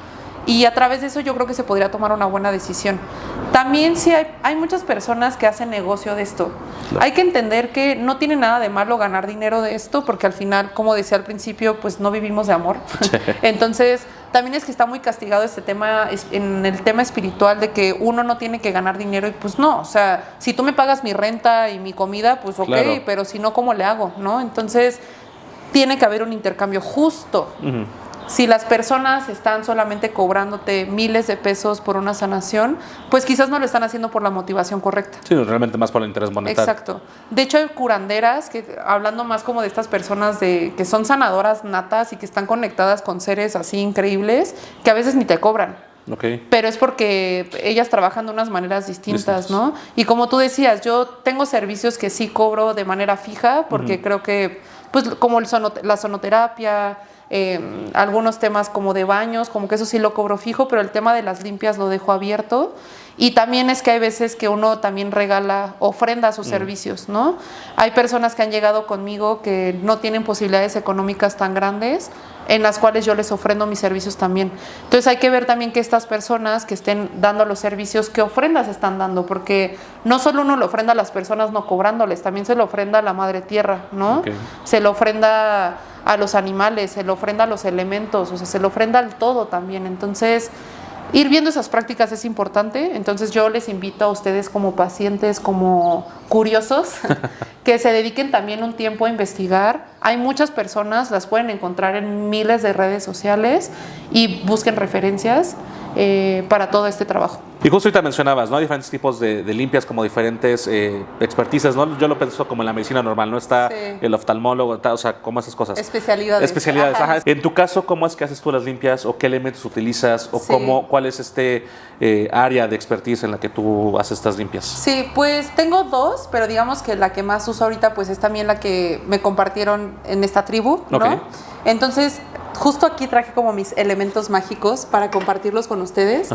y a través de eso yo creo que se podría tomar una buena decisión. También sí hay muchas personas que hacen negocio de esto. Hay que entender que no tiene nada de malo ganar dinero de esto, porque al final, como decía al principio, pues no vivimos de amor. Entonces, también es que está muy castigado este tema, en el tema espiritual, de que uno no tiene que ganar dinero, y pues no, o sea, si tú me pagas mi renta y mi comida, pues ok, claro, pero si no, ¿cómo le hago? ¿No? Entonces, tiene que haber un intercambio justo. Uh-huh. Si las personas están solamente cobrándote miles de pesos por una sanación, pues quizás no lo están haciendo por la motivación correcta. Sí, realmente más por el interés monetario. Exacto. De hecho, hay curanderas, que hablando más como de estas personas que son sanadoras natas y que están conectadas con seres así increíbles, que a veces ni te cobran. Okay. Pero es porque ellas trabajan de unas maneras distintas, ¿no? Y como tú decías, yo tengo servicios que sí cobro de manera fija, porque creo que, pues como la sonoterapia, algunos temas como de baños, como que eso sí lo cobro fijo, pero el tema de las limpias lo dejo abierto. Y también es que hay veces que uno también regala, ofrenda sus servicios, ¿no? Hay personas que han llegado conmigo que no tienen posibilidades económicas tan grandes, en las cuales yo les ofrendo mis servicios también. Entonces hay que ver también que estas personas que estén dando los servicios, qué ofrendas están dando, porque no solo uno le ofrenda a las personas no cobrándoles, también se le ofrenda a la madre tierra, ¿no? Okay. Se le ofrenda a los animales, se le ofrenda a los elementos, o sea, se le ofrenda al todo también. Entonces, ir viendo esas prácticas es importante. Entonces yo les invito a ustedes como pacientes, como curiosos, que se dediquen también un tiempo a investigar. Hay muchas personas, las pueden encontrar en miles de redes sociales, y busquen referencias para todo este trabajo. Y justo ahorita mencionabas, ¿no? Diferentes tipos de limpias, como diferentes experticias, ¿no? Yo lo pienso como en la medicina normal, ¿no? Está el oftalmólogo, o sea, como esas cosas. Especialidades. Ajá. En tu caso, ¿cómo es que haces tú las limpias? ¿O qué elementos utilizas? ¿O cuál es área de expertise en la que tú haces estas limpias? Sí, pues tengo dos, pero digamos que la que más uso ahorita pues es también la que me compartieron en esta tribu, ¿no? Okay. Entonces, justo aquí traje como mis elementos mágicos para compartirlos con ustedes.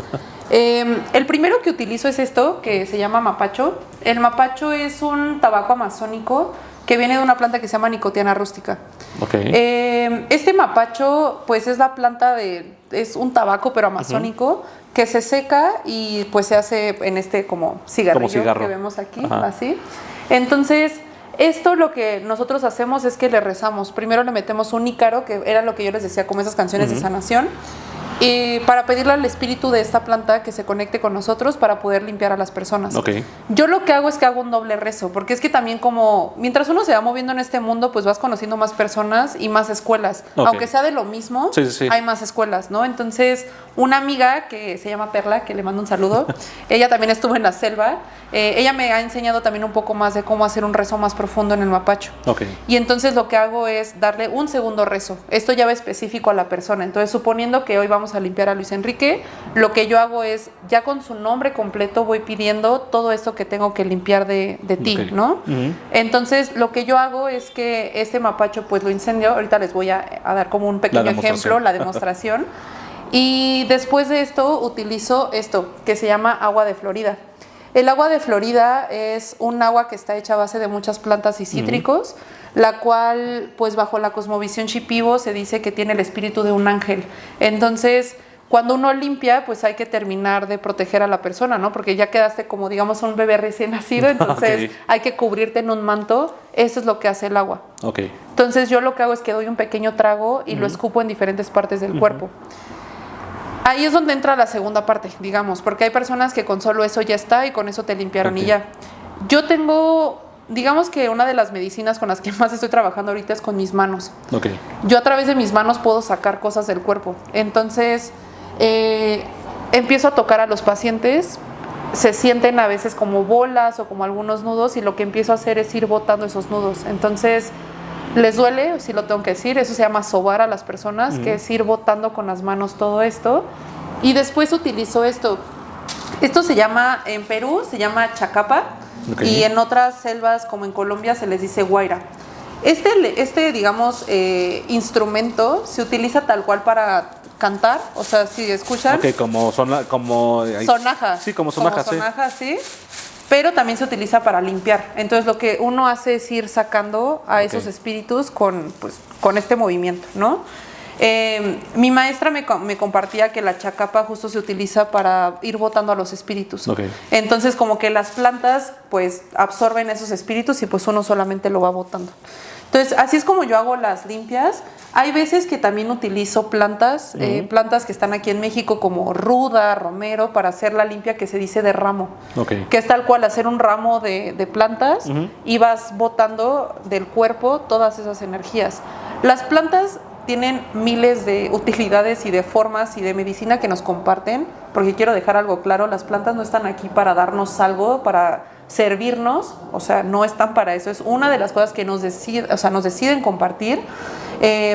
El primero que utilizo es esto, que se llama mapacho. El mapacho es un tabaco amazónico que viene de una planta que se llama Nicotiana rústica. Okay. Este mapacho, pues es la planta es un tabaco pero amazónico, que se seca y pues se hace en este como cigarrillo que vemos aquí, así. Entonces, esto lo que nosotros hacemos es que le rezamos. Primero le metemos un ícaro, que era lo que yo les decía, como esas canciones de sanación, y para pedirle al espíritu de esta planta que se conecte con nosotros para poder limpiar a las personas. Okay. Yo lo que hago es que hago un doble rezo, porque es que también como mientras uno se va moviendo en este mundo, pues vas conociendo más personas y más escuelas. Okay. Aunque sea de lo mismo, hay más escuelas, ¿no? Entonces, una amiga que se llama Perla, que le mando un saludo, ella también estuvo en la selva, ella me ha enseñado también un poco más de cómo hacer un rezo más profundo en el mapacho. Okay. Y entonces lo que hago es darle un segundo rezo. Esto ya va específico a la persona. Entonces, suponiendo que hoy vamos a limpiar a Luis Enrique, lo que yo hago es, ya con su nombre completo, voy pidiendo todo esto que tengo que limpiar de ti, ¿no? Entonces, lo que yo hago es que este mapacho, pues lo incendio. Ahorita les voy a dar como un pequeño ejemplo, la demostración. Y después de esto, utilizo esto, que se llama agua de Florida. El agua de Florida es un agua que está hecha a base de muchas plantas y cítricos, la cual, pues bajo la cosmovisión Shipibo, se dice que tiene el espíritu de un ángel. Entonces, cuando uno limpia, pues hay que terminar de proteger a la persona, ¿no? Porque ya quedaste como, digamos, un bebé recién nacido, entonces hay que cubrirte en un manto. Eso es lo que hace el agua. Okay. Entonces, yo lo que hago es que doy un pequeño trago y lo escupo en diferentes partes del cuerpo. Ahí es donde entra la segunda parte, digamos, porque hay personas que con solo eso ya está y con eso te limpiaron y ya. Yo tengo, digamos que una de las medicinas con las que más estoy trabajando ahorita es con mis manos. Okay. Yo a través de mis manos puedo sacar cosas del cuerpo. Entonces, empiezo a tocar a los pacientes, se sienten a veces como bolas o como algunos nudos, y lo que empiezo a hacer es ir botando esos nudos. Entonces, les duele, sí lo tengo que decir, eso se llama sobar a las personas, que es ir botando con las manos todo esto. Y después utilizo esto. Esto se llama, en Perú se llama chacapa, y en otras selvas como en Colombia se les dice guaira. Este digamos, instrumento se utiliza tal cual para cantar, o sea, si escuchan. Ok, como sonaja. Sí, como sonaja, sí. Pero también se utiliza para limpiar. Entonces lo que uno hace es ir sacando a esos espíritus con este movimiento, ¿no? Mi maestra me compartía que la chacapa justo se utiliza para ir botando a los espíritus. Okay. Entonces como que las plantas pues absorben esos espíritus y pues uno solamente lo va botando. Entonces así es como yo hago las limpias. Hay veces que también utilizo plantas, plantas que están aquí en México como ruda, romero, para hacer la limpia que se dice de ramo. Okay. Que es tal cual hacer un ramo de plantas y vas botando del cuerpo todas esas energías. Las plantas tienen miles de utilidades y de formas y de medicina que nos comparten, porque quiero dejar algo claro, las plantas no están aquí para darnos algo, para servirnos, o sea, no están para eso, es una de las cosas que nos deciden compartir,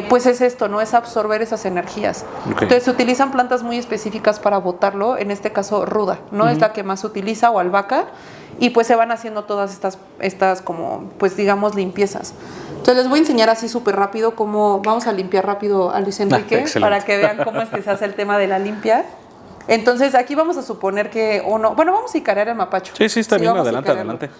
pues es esto, no es absorber esas energías. Okay. Entonces se utilizan plantas muy específicas para botarlo, en este caso ruda, ¿no? Es la que más se utiliza, o albahaca, y pues se van haciendo todas estas como, pues digamos, limpiezas. Entonces les voy a enseñar así súper rápido cómo vamos a limpiar rápido a Luis Enrique para que vean cómo es que se hace el tema de la limpia. Entonces aquí vamos a suponer que vamos a icarear el mapacho. Sí, está bien, adelante.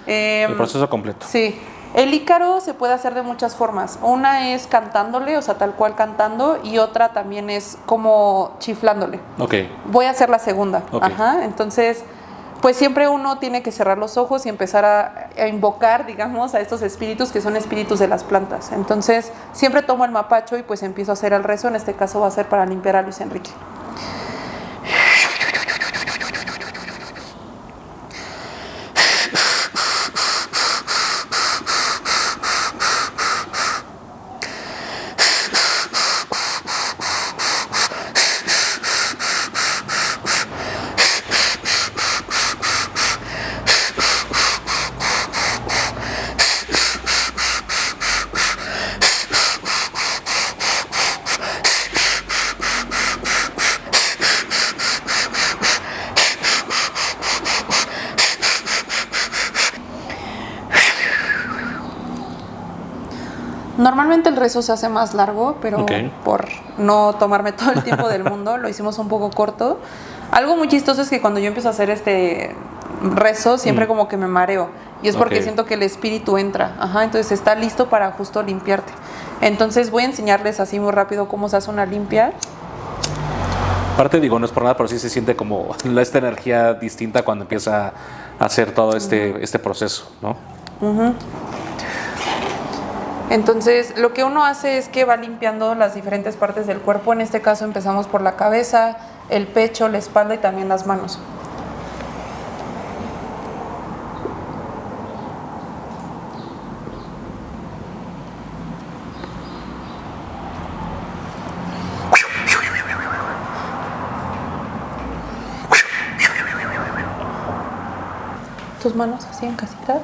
El proceso completo. Sí, el ícaro se puede hacer de muchas formas. Una es cantándole, o sea, tal cual cantando, y otra también es como chiflándole. Okay. Voy a hacer la segunda. Okay. Ajá, entonces pues siempre uno tiene que cerrar los ojos y empezar a invocar, digamos, a estos espíritus que son espíritus de las plantas. Entonces, siempre tomo el mapacho y pues empiezo a hacer el rezo. En este caso va a ser para limpiar a Luis Enrique. Normalmente el rezo se hace más largo, pero por no tomarme todo el tiempo del mundo, lo hicimos un poco corto. Algo muy chistoso es que cuando yo empiezo a hacer este rezo, siempre como que me mareo. Y es porque siento que el espíritu entra. Ajá, entonces está listo para justo limpiarte. Entonces voy a enseñarles así muy rápido cómo se hace una limpia. Aparte, digo, no es por nada, pero sí se siente como esta energía distinta cuando empieza a hacer todo este proceso, ¿no? Entonces, lo que uno hace es que va limpiando las diferentes partes del cuerpo. En este caso empezamos por la cabeza, el pecho, la espalda y también las manos. Tus manos así en casita.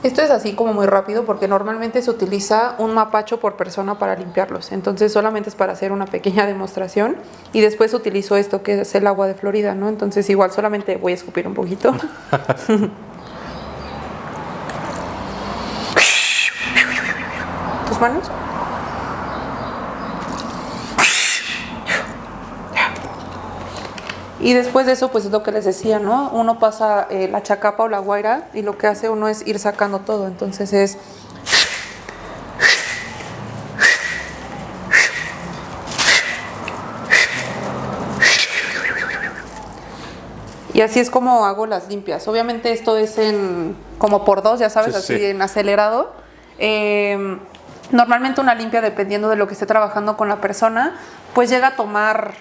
Esto es así como muy rápido porque normalmente se utiliza un mapacho por persona para limpiarlos. Entonces solamente es para hacer una pequeña demostración y después utilizo esto que es el agua de Florida, ¿no? Entonces igual solamente voy a escupir un poquito. ¿Tus manos? Y después de eso, pues es lo que les decía, ¿no? Uno pasa la chacapa o la guaira y lo que hace uno es ir sacando todo. Entonces es... Y así es como hago las limpias. Obviamente esto es como por dos, ya sabes, así en acelerado. Normalmente una limpia, dependiendo de lo que esté trabajando con la persona, pues llega a tomar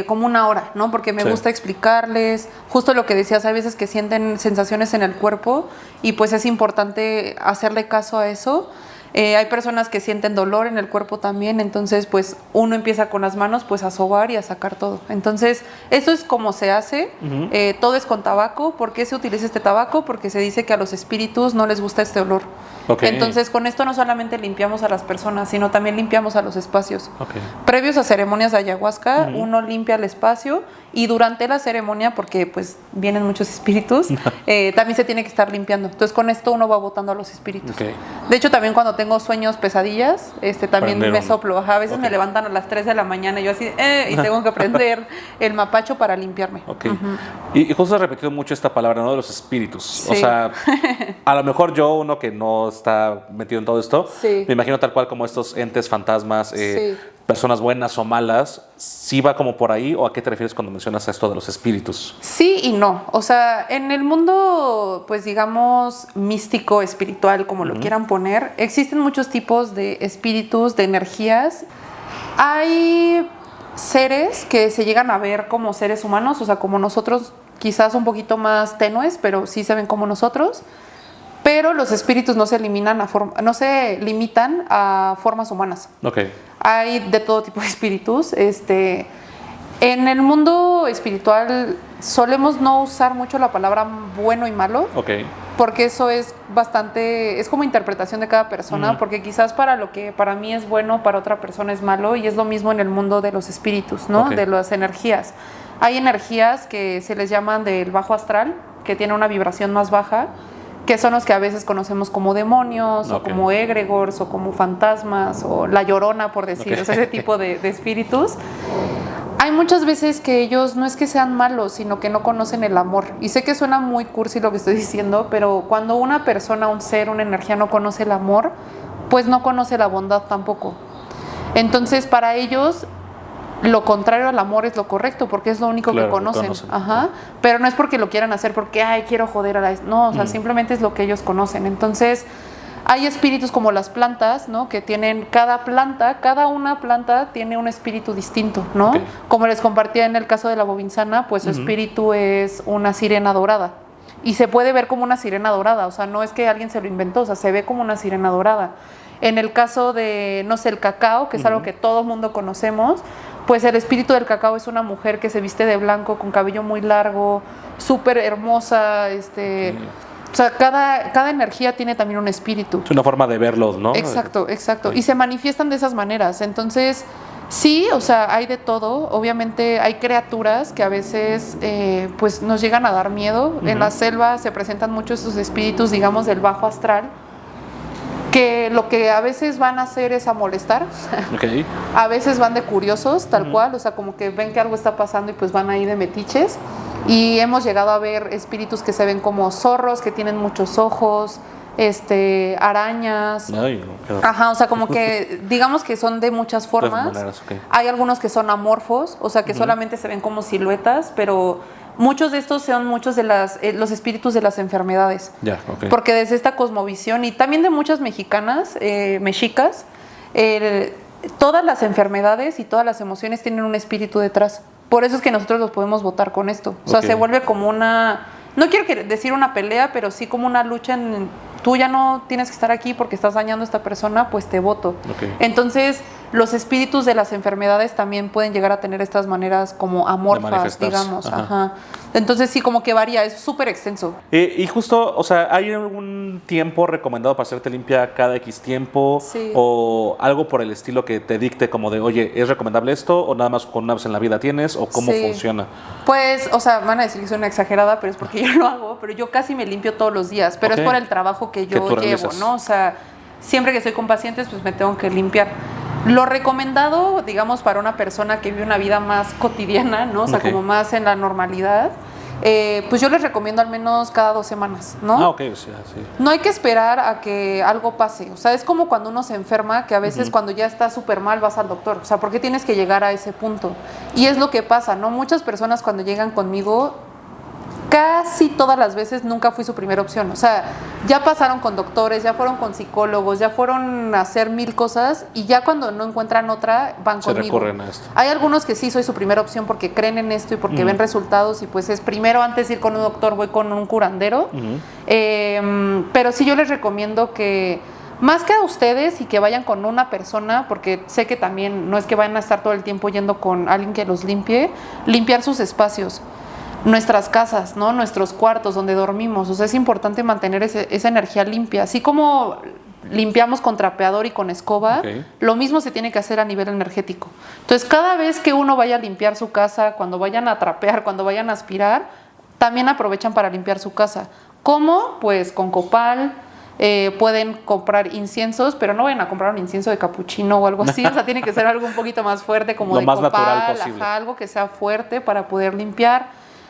como una hora, ¿no? Porque me gusta explicarles justo lo que decías, hay veces que sienten sensaciones en el cuerpo y pues es importante hacerle caso a eso. Hay personas que sienten dolor en el cuerpo también, entonces pues uno empieza con las manos pues a sobar y a sacar todo. Entonces eso es como se hace, todo es con tabaco. ¿Por qué se utiliza este tabaco? Porque se dice que a los espíritus no les gusta este olor. Okay. Entonces, con esto no solamente limpiamos a las personas, sino también limpiamos a los espacios. Okay. Previos a ceremonias de ayahuasca, uno limpia el espacio, y durante la ceremonia, porque pues vienen muchos espíritus, también se tiene que estar limpiando. Entonces, con esto uno va botando a los espíritus. Okay. De hecho, también cuando tengo sueños, pesadillas, también me soplo. A veces me levantan a las 3 de la mañana y yo así, y tengo que prender el mapacho para limpiarme. Okay. Y justo has repetido mucho esta palabra, ¿no? De los espíritus. Sí. O sea, a lo mejor yo, uno que no está metido en todo esto, sí. me imagino tal cual como estos entes, fantasmas, personas buenas o malas, ¿sí va como por ahí o a qué te refieres cuando mencionas esto de los espíritus? Sí y no. O sea, en el mundo, pues digamos, místico, espiritual, como lo quieran poner, existen muchos tipos de espíritus, de energías. Hay seres que se llegan a ver como seres humanos, o sea, como nosotros, quizás un poquito más tenues, pero sí se ven como nosotros. Pero los espíritus no se limitan a formas humanas. Okay. Hay de todo tipo de espíritus. En el mundo espiritual solemos no usar mucho la palabra bueno y malo. Okay. Porque eso es como interpretación de cada persona, porque quizás para lo que para mí es bueno, para otra persona es malo, y es lo mismo en el mundo de los espíritus, ¿no? Okay. De las energías. Hay energías que se les llaman del bajo astral, que tienen una vibración más baja, que son los que a veces conocemos como demonios, o como egregores, o como fantasmas, o la llorona, por decir, o sea, ese tipo de espíritus. Hay muchas veces que ellos no es que sean malos, sino que no conocen el amor. Y sé que suena muy cursi lo que estoy diciendo, pero cuando una persona, un ser, una energía no conoce el amor, pues no conoce la bondad tampoco. Entonces, para ellos, lo contrario al amor es lo correcto, porque es lo único que conocen. Ajá. Pero no es porque lo quieran hacer porque, quiero joder a la... No, o sea, simplemente es lo que ellos conocen. Entonces, hay espíritus como las plantas, ¿no? Que tienen cada una planta tiene un espíritu distinto, ¿no? Okay. Como les compartía en el caso de la bobinsana, pues su espíritu es una sirena dorada. Y se puede ver como una sirena dorada, o sea, no es que alguien se lo inventó, o sea, se ve como una sirena dorada. En el caso de, no sé, el cacao, que es algo que todo el mundo conocemos, pues el espíritu del cacao es una mujer que se viste de blanco, con cabello muy largo, súper hermosa, O sea, cada energía tiene también un espíritu. Es una forma de verlos, ¿no? Exacto. Y se manifiestan de esas maneras. Entonces, sí, o sea, hay de todo. Obviamente hay criaturas que a veces pues nos llegan a dar miedo. En la selva se presentan muchos esos espíritus, digamos, del bajo astral, que lo que a veces van a hacer es a molestar. Okay. A veces van de curiosos, tal cual, o sea, como que ven que algo está pasando y pues van ahí de metiches. Y hemos llegado a ver espíritus que se ven como zorros, que tienen muchos ojos, arañas. Ay, no, Ajá, o sea, como que digamos que son de muchas formas. Maneras, okay. Hay algunos que son amorfos, o sea, que solamente se ven como siluetas, pero muchos de estos son muchos de los espíritus de las enfermedades. Ya, okay. Porque desde esta cosmovisión, y también de muchas mexicas, todas las enfermedades y todas las emociones tienen un espíritu detrás. Por eso es que nosotros los podemos votar con esto. O sea, se vuelve como una... No quiero decir una pelea, pero sí como una lucha en... Tú ya no tienes que estar aquí porque estás dañando a esta persona, pues te voto. Okay. Entonces, los espíritus de las enfermedades también pueden llegar a tener estas maneras como amorfas, digamos. Ajá. Entonces, sí, como que varía, es súper extenso. Y justo, o sea, ¿hay algún tiempo recomendado para hacerte limpia cada X tiempo? Sí. ¿O algo por el estilo que te dicte como de, oye, ¿es recomendable esto? ¿O nada más con una vez en la vida tienes? ¿O cómo funciona? Pues, o sea, van a decir que soy una exagerada, pero es porque yo lo hago. Pero yo casi me limpio todos los días. Pero es por el trabajo que yo llevo, ¿no? O sea, siempre que estoy con pacientes, pues me tengo que limpiar. Lo recomendado, digamos, para una persona que vive una vida más cotidiana, ¿no? O sea, como más en la normalidad, pues yo les recomiendo al menos cada 2 semanas, ¿no? Ah, ok, o sea, sí. No hay que esperar a que algo pase. O sea, es como cuando uno se enferma, que a veces cuando ya está súper mal vas al doctor. O sea, ¿por qué tienes que llegar a ese punto? Y es lo que pasa, ¿no? Muchas personas cuando llegan conmigo, casi todas las veces nunca fui su primera opción. O sea, ya pasaron con doctores, ya fueron con psicólogos, ya fueron a hacer 1000 cosas y ya cuando no encuentran otra, van conmigo. Recurren a esto. Hay algunos que sí soy su primera opción porque creen en esto y porque ven resultados y pues es primero, antes de ir con un doctor, voy con un curandero. Pero sí yo les recomiendo que más que a ustedes y que vayan con una persona, porque sé que también no es que vayan a estar todo el tiempo yendo con alguien que los limpie, limpiar sus espacios. nuestras casas, ¿no? Nuestros cuartos donde dormimos. O sea, es importante mantener esa energía limpia. Así como limpiamos con trapeador y con escoba, lo mismo se tiene que hacer a nivel energético. Entonces, cada vez que uno vaya a limpiar su casa, cuando vayan a trapear, cuando vayan a aspirar, también aprovechan para limpiar su casa. ¿Cómo? Pues con copal. Pueden comprar inciensos, pero no vayan a comprar un incienso de capuchino o algo así. O sea, tiene que ser algo un poquito más fuerte, como lo de más copal, natural posible. algo que sea fuerte para poder limpiar.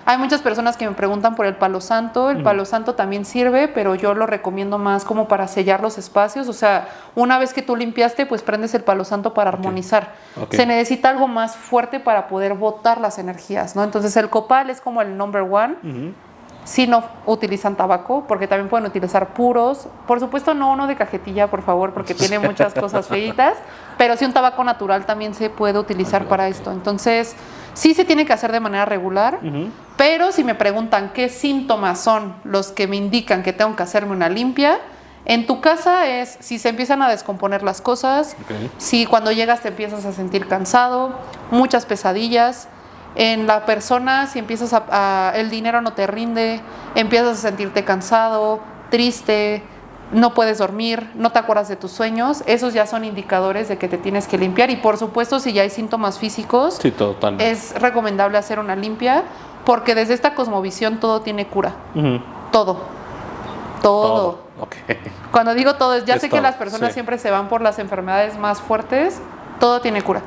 Hay muchas personas que me preguntan por el palo santo. El palo santo también sirve, pero yo lo recomiendo más como para sellar los espacios. O sea, una vez que tú limpiaste, pues prendes el palo santo para armonizar. Se necesita algo más fuerte para poder botar las energías, ¿no? Entonces el copal es como el number one. Si no utilizan tabaco, porque también pueden utilizar puros. Por supuesto, no uno de cajetilla, por favor, porque tiene muchas cosas feitas. Pero sí un tabaco natural también se puede utilizar para esto. Entonces, sí se tiene que hacer de manera regular. Pero si me preguntan qué síntomas son los que me indican que tengo que hacerme una limpia, en tu casa es si se empiezan a descomponer las cosas, si cuando llegas te empiezas a sentir cansado, muchas pesadillas. En la persona, si empiezas el dinero no te rinde, empiezas a sentirte cansado, triste, no puedes dormir, no te acuerdas de tus sueños, esos ya son indicadores de que te tienes que limpiar. Y por supuesto, si ya hay síntomas físicos, es recomendable hacer una limpia, porque desde esta cosmovisión todo tiene cura. Todo. Cuando digo todo, ya sé que las personas siempre se van por las enfermedades más fuertes, todo tiene cura.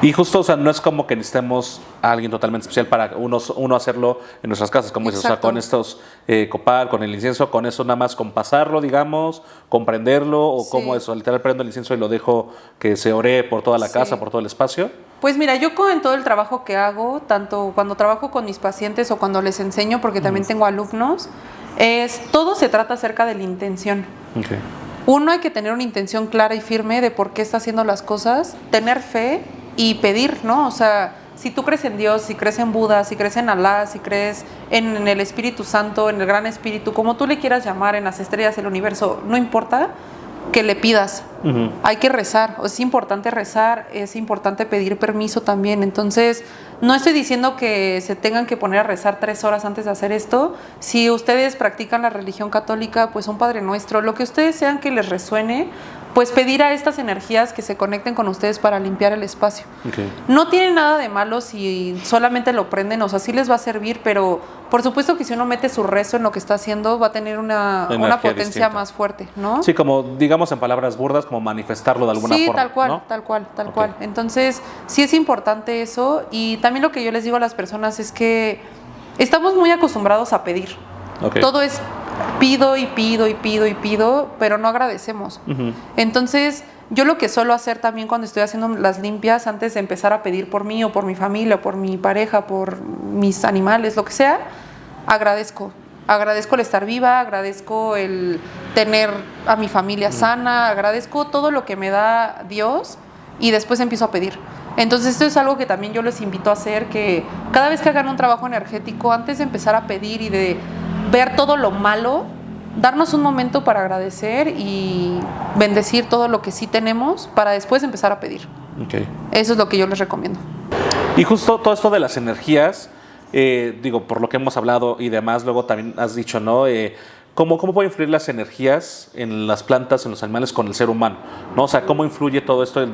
Y justo, o sea, no es como que necesitemos a alguien totalmente especial para uno hacerlo en nuestras casas, como dices, o sea, con estos copal, con el incienso, con eso nada más con pasarlo, digamos, comprenderlo, o como eso, literal prendo el incienso y lo dejo que se ore por toda la casa, por todo el espacio. Pues mira, yo en todo el trabajo que hago, tanto cuando trabajo con mis pacientes o cuando les enseño, porque también tengo alumnos, todo se trata acerca de la intención. Uno, hay que tener una intención clara y firme de por qué está haciendo las cosas, tener fe y pedir, ¿no? O sea, si tú crees en Dios, si crees en Buda, si crees en Alá, si crees en el Espíritu Santo, en el Gran Espíritu, como tú le quieras llamar, en las estrellas, el universo, no importa, que le pidas. Hay que rezar, es importante rezar, es importante pedir permiso también. Entonces, no estoy diciendo que se tengan que poner a rezar 3 horas antes de hacer esto. Si ustedes practican la religión católica, pues un Padre Nuestro, lo que ustedes sean que les resuene, pues pedir a estas energías que se conecten con ustedes para limpiar el espacio. No tiene nada de malo si solamente lo prenden, o sea, sí les va a servir, pero por supuesto que si uno mete su rezo en lo que está haciendo, va a tener una potencia distinta, más fuerte, ¿no? Sí, como digamos en palabras burdas, como manifestarlo de alguna forma. Sí, tal cual. Entonces, sí es importante eso. Y también lo que yo les digo a las personas es que estamos muy acostumbrados a pedir. Todo es pido y pido y pido y pido, pero no agradecemos. Entonces, yo lo que suelo hacer también cuando estoy haciendo las limpias, antes de empezar a pedir por mí o por mi familia, o por mi pareja, por mis animales, lo que sea, agradezco el estar viva, agradezco el tener a mi familia sana, agradezco todo lo que me da Dios y después empiezo a pedir. Entonces esto es algo que también yo les invito a hacer, que cada vez que hagan un trabajo energético, antes de empezar a pedir y de ver todo lo malo, darnos un momento para agradecer y bendecir todo lo que sí tenemos para después empezar a pedir. Eso es lo que yo les recomiendo. Y justo todo esto de las energías, digo, por lo que hemos hablado y demás, luego también has dicho, ¿no? ¿Cómo pueden influir las energías en las plantas, en los animales, con el ser humano? ¿No? O sea, ¿cómo influye todo esto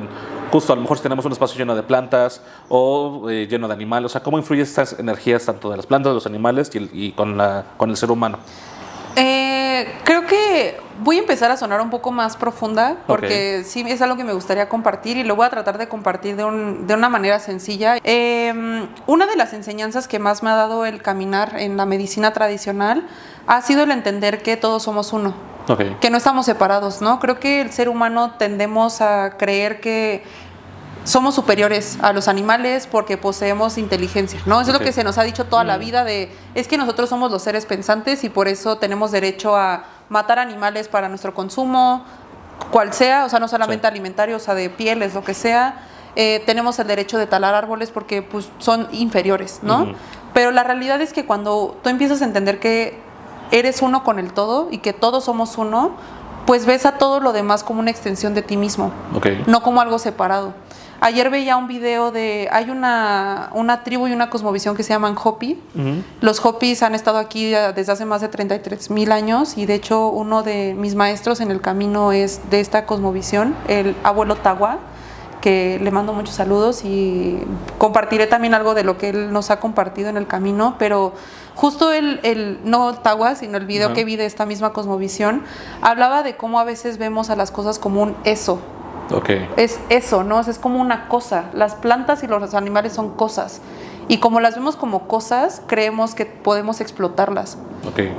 justo a lo mejor si tenemos un espacio lleno de plantas o lleno de animales? O sea, ¿cómo influyen estas energías tanto de las plantas, de los animales y con el ser humano? Creo que voy a empezar a sonar un poco más profunda, porque sí es algo que me gustaría compartir y lo voy a tratar de compartir de una manera sencilla. Una de las enseñanzas que más me ha dado el caminar en la medicina tradicional ha sido el entender que todos somos uno, que no estamos separados, ¿no? Creo que el ser humano tendemos a creer que somos superiores a los animales porque poseemos inteligencia, ¿no? Eso es lo que se nos ha dicho toda la vida, es que nosotros somos los seres pensantes y por eso tenemos derecho a matar animales para nuestro consumo, cual sea, o sea, no solamente alimentario, o sea, de pieles, lo que sea. Tenemos el derecho de talar árboles porque pues, son inferiores, ¿no? Pero la realidad es que cuando tú empiezas a entender que eres uno con el todo y que todos somos uno, pues ves a todo lo demás como una extensión de ti mismo, no como algo separado. Ayer veía un video hay una tribu y una cosmovisión que se llaman Hopi. Los Hopis han estado aquí desde hace más de 33,000 años y de hecho uno de mis maestros en el camino es de esta cosmovisión, el abuelo Tawa, que le mando muchos saludos y compartiré también algo de lo que él nos ha compartido en el camino, pero justo no Tawa, sino el video que vi de esta misma cosmovisión, hablaba de cómo a veces vemos a las cosas como un eso. Es eso, ¿no? Es como una cosa. Las plantas y los animales son cosas. Y como las vemos como cosas, creemos que podemos explotarlas.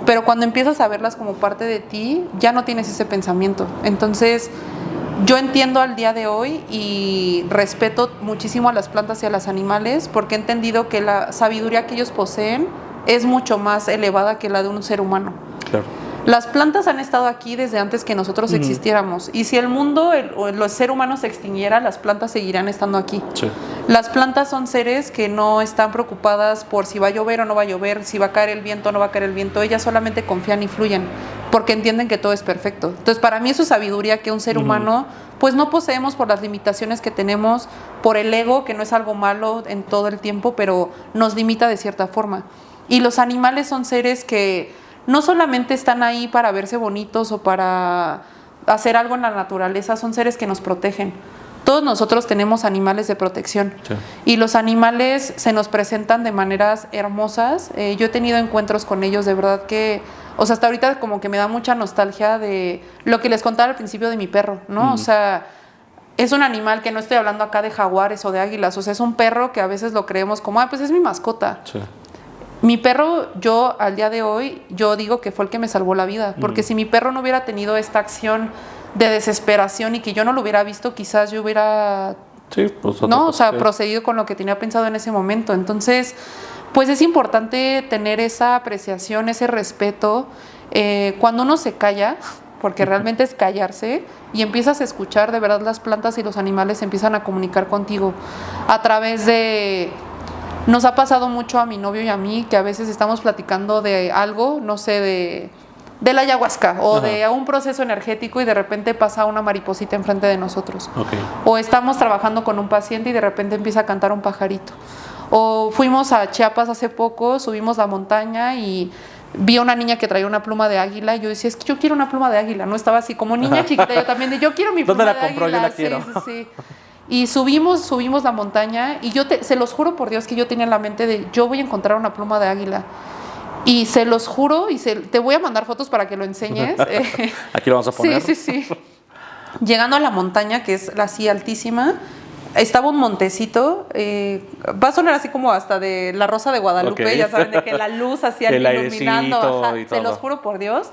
Pero cuando empiezas a verlas como parte de ti, ya no tienes ese pensamiento. Entonces, yo entiendo al día de hoy y respeto muchísimo a las plantas y a los animales porque he entendido que la sabiduría que ellos poseen es mucho más elevada que la de un ser humano. Claro. Las plantas han estado aquí desde antes que nosotros existiéramos. Y si el mundo o el ser humano se extinguiera, las plantas seguirán estando aquí. Sí. Las plantas son seres que no están preocupadas por si va a llover o no va a llover, si va a caer el viento o no va a caer el viento. Ellas solamente confían y fluyen porque entienden que todo es perfecto. Entonces, para mí eso es sabiduría que un ser humano pues no poseemos por las limitaciones que tenemos, por el ego, que no es algo malo en todo el tiempo, pero nos limita de cierta forma. Y los animales son seres que no solamente están ahí para verse bonitos o para hacer algo en la naturaleza, son seres que nos protegen. Todos nosotros tenemos animales de protección y los animales se nos presentan de maneras hermosas. Yo he tenido encuentros con ellos, de verdad que, o sea, hasta ahorita como que me da mucha nostalgia de lo que les contaba al principio de mi perro, ¿no? O sea, es un animal que no estoy hablando acá de jaguares o de águilas, o sea, es un perro que a veces lo creemos como, pues es mi mascota. Mi perro, yo al día de hoy, yo digo que fue el que me salvó la vida, porque si mi perro no hubiera tenido esta acción de desesperación y que yo no lo hubiera visto, quizás yo hubiera procedido con lo que tenía pensado en ese momento. Entonces, pues es importante tener esa apreciación, ese respeto. Cuando uno se calla, porque realmente es callarse, y empiezas a escuchar, de verdad las plantas y los animales empiezan a comunicar contigo a través de... Nos ha pasado mucho a mi novio y a mí que a veces estamos platicando de algo, no sé, de la ayahuasca o de un proceso energético y de repente pasa una mariposita enfrente de nosotros. O estamos trabajando con un paciente y de repente empieza a cantar un pajarito. O fuimos a Chiapas hace poco, subimos la montaña y vi a una niña que traía una pluma de águila y yo decía, es que yo quiero una pluma de águila, ¿no? Estaba así como niña chiquita, yo también, yo quiero mi pluma de águila. ¿Dónde la compró? Yo la quiero. Sí. Y subimos la montaña y se los juro por Dios que yo tenía en la mente de yo voy a encontrar una pluma de águila. Y se los juro y te voy a mandar fotos para que lo enseñes. Aquí lo vamos a poner. Sí. Llegando a la montaña, que es así altísima, estaba un montecito, va a sonar así como hasta de La Rosa de Guadalupe, ya saben, de que la luz hacía iluminando. Se los juro por Dios.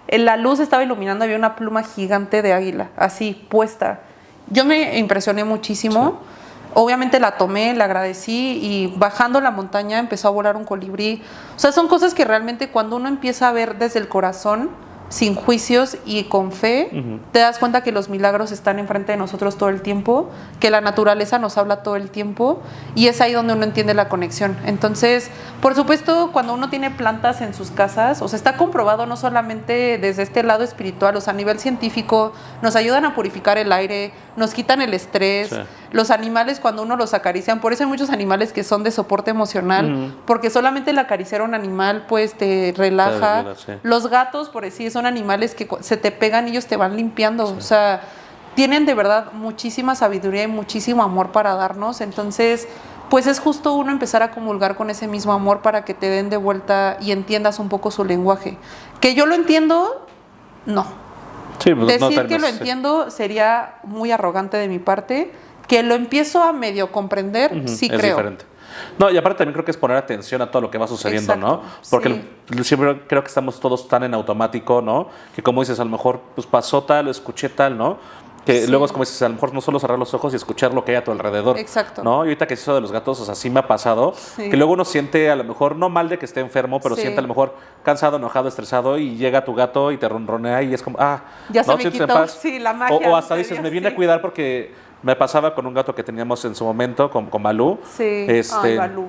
La luz estaba iluminando, había una pluma gigante de águila, así puesta. Yo me impresioné muchísimo. Obviamente la tomé, la agradecí y bajando la montaña empezó a volar un colibrí. O sea, son cosas que realmente cuando uno empieza a ver desde el corazón, sin juicios y con fe, te das cuenta que los milagros están enfrente de nosotros todo el tiempo, que la naturaleza nos habla todo el tiempo y es ahí donde uno entiende la conexión. Entonces, por supuesto, cuando uno tiene plantas en sus casas, o sea, está comprobado no solamente desde este lado espiritual, o sea, a nivel científico, nos ayudan a purificar el aire, nos quitan el estrés. Los animales, cuando uno los acarician, por eso hay muchos animales que son de soporte emocional, porque solamente el acariciar a un animal pues te relaja. Los gatos, por decir, son animales que se te pegan y ellos te van limpiando. O sea, tienen de verdad muchísima sabiduría y muchísimo amor para darnos. Entonces, pues es justo uno empezar a comulgar con ese mismo amor para que te den de vuelta y entiendas un poco su lenguaje. Que yo lo entiendo, no. Sí, pues decir que lo entiendo sería muy arrogante de mi parte. Que lo empiezo a medio comprender, sí creo. Es diferente. No, y aparte también creo que es poner atención a todo lo que va sucediendo, exacto, ¿no? Porque siempre creo que estamos todos tan en automático, ¿no? Que como dices, a lo mejor pues pasó tal, escuché tal, ¿no? Que luego es como dices, a lo mejor no solo cerrar los ojos y escuchar lo que hay a tu alrededor. Exacto. ¿No? Y ahorita que eso de los gatos, o sea, sí me ha pasado, que luego uno siente a lo mejor, no mal de que esté enfermo, pero siente a lo mejor cansado, enojado, estresado y llega tu gato y te ronronea y es como, ya se me quitó, la magia. O hasta dices, me viene a cuidar porque Me pasaba con un gato que teníamos en su momento, con Balú. Sí, ay, Balú.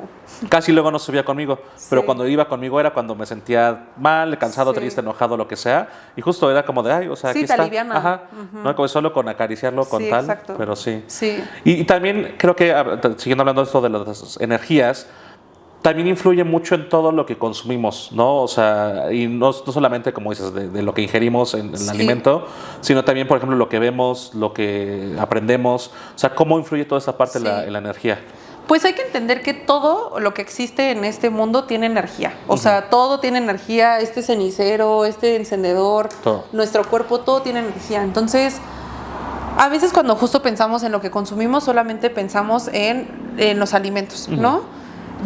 Casi luego no subía conmigo, pero Sí. cuando iba conmigo era cuando me sentía mal, cansado, Sí. triste, enojado, lo que sea. Y justo era como de, ay, o sea, Sí, aquí te está. aliviana. Ajá. No, como solo con acariciarlo, con Sí, tal. exacto. Pero sí. Sí. Y también creo que, siguiendo hablando de esto de las energías, también influye mucho en todo lo que consumimos, ¿no? O sea, y no solamente, como dices, de lo que ingerimos en el Sí. alimento, sino también, por ejemplo, lo que vemos, lo que aprendemos. O sea, cómo influye toda esa parte Sí. en la energía. Pues hay que entender que todo lo que existe en este mundo tiene energía. O sea, todo tiene energía. Este cenicero, este encendedor, Todo. nuestro cuerpo, todo tiene energía. Entonces, a veces cuando justo pensamos en lo que consumimos, solamente pensamos en los alimentos, ¿no?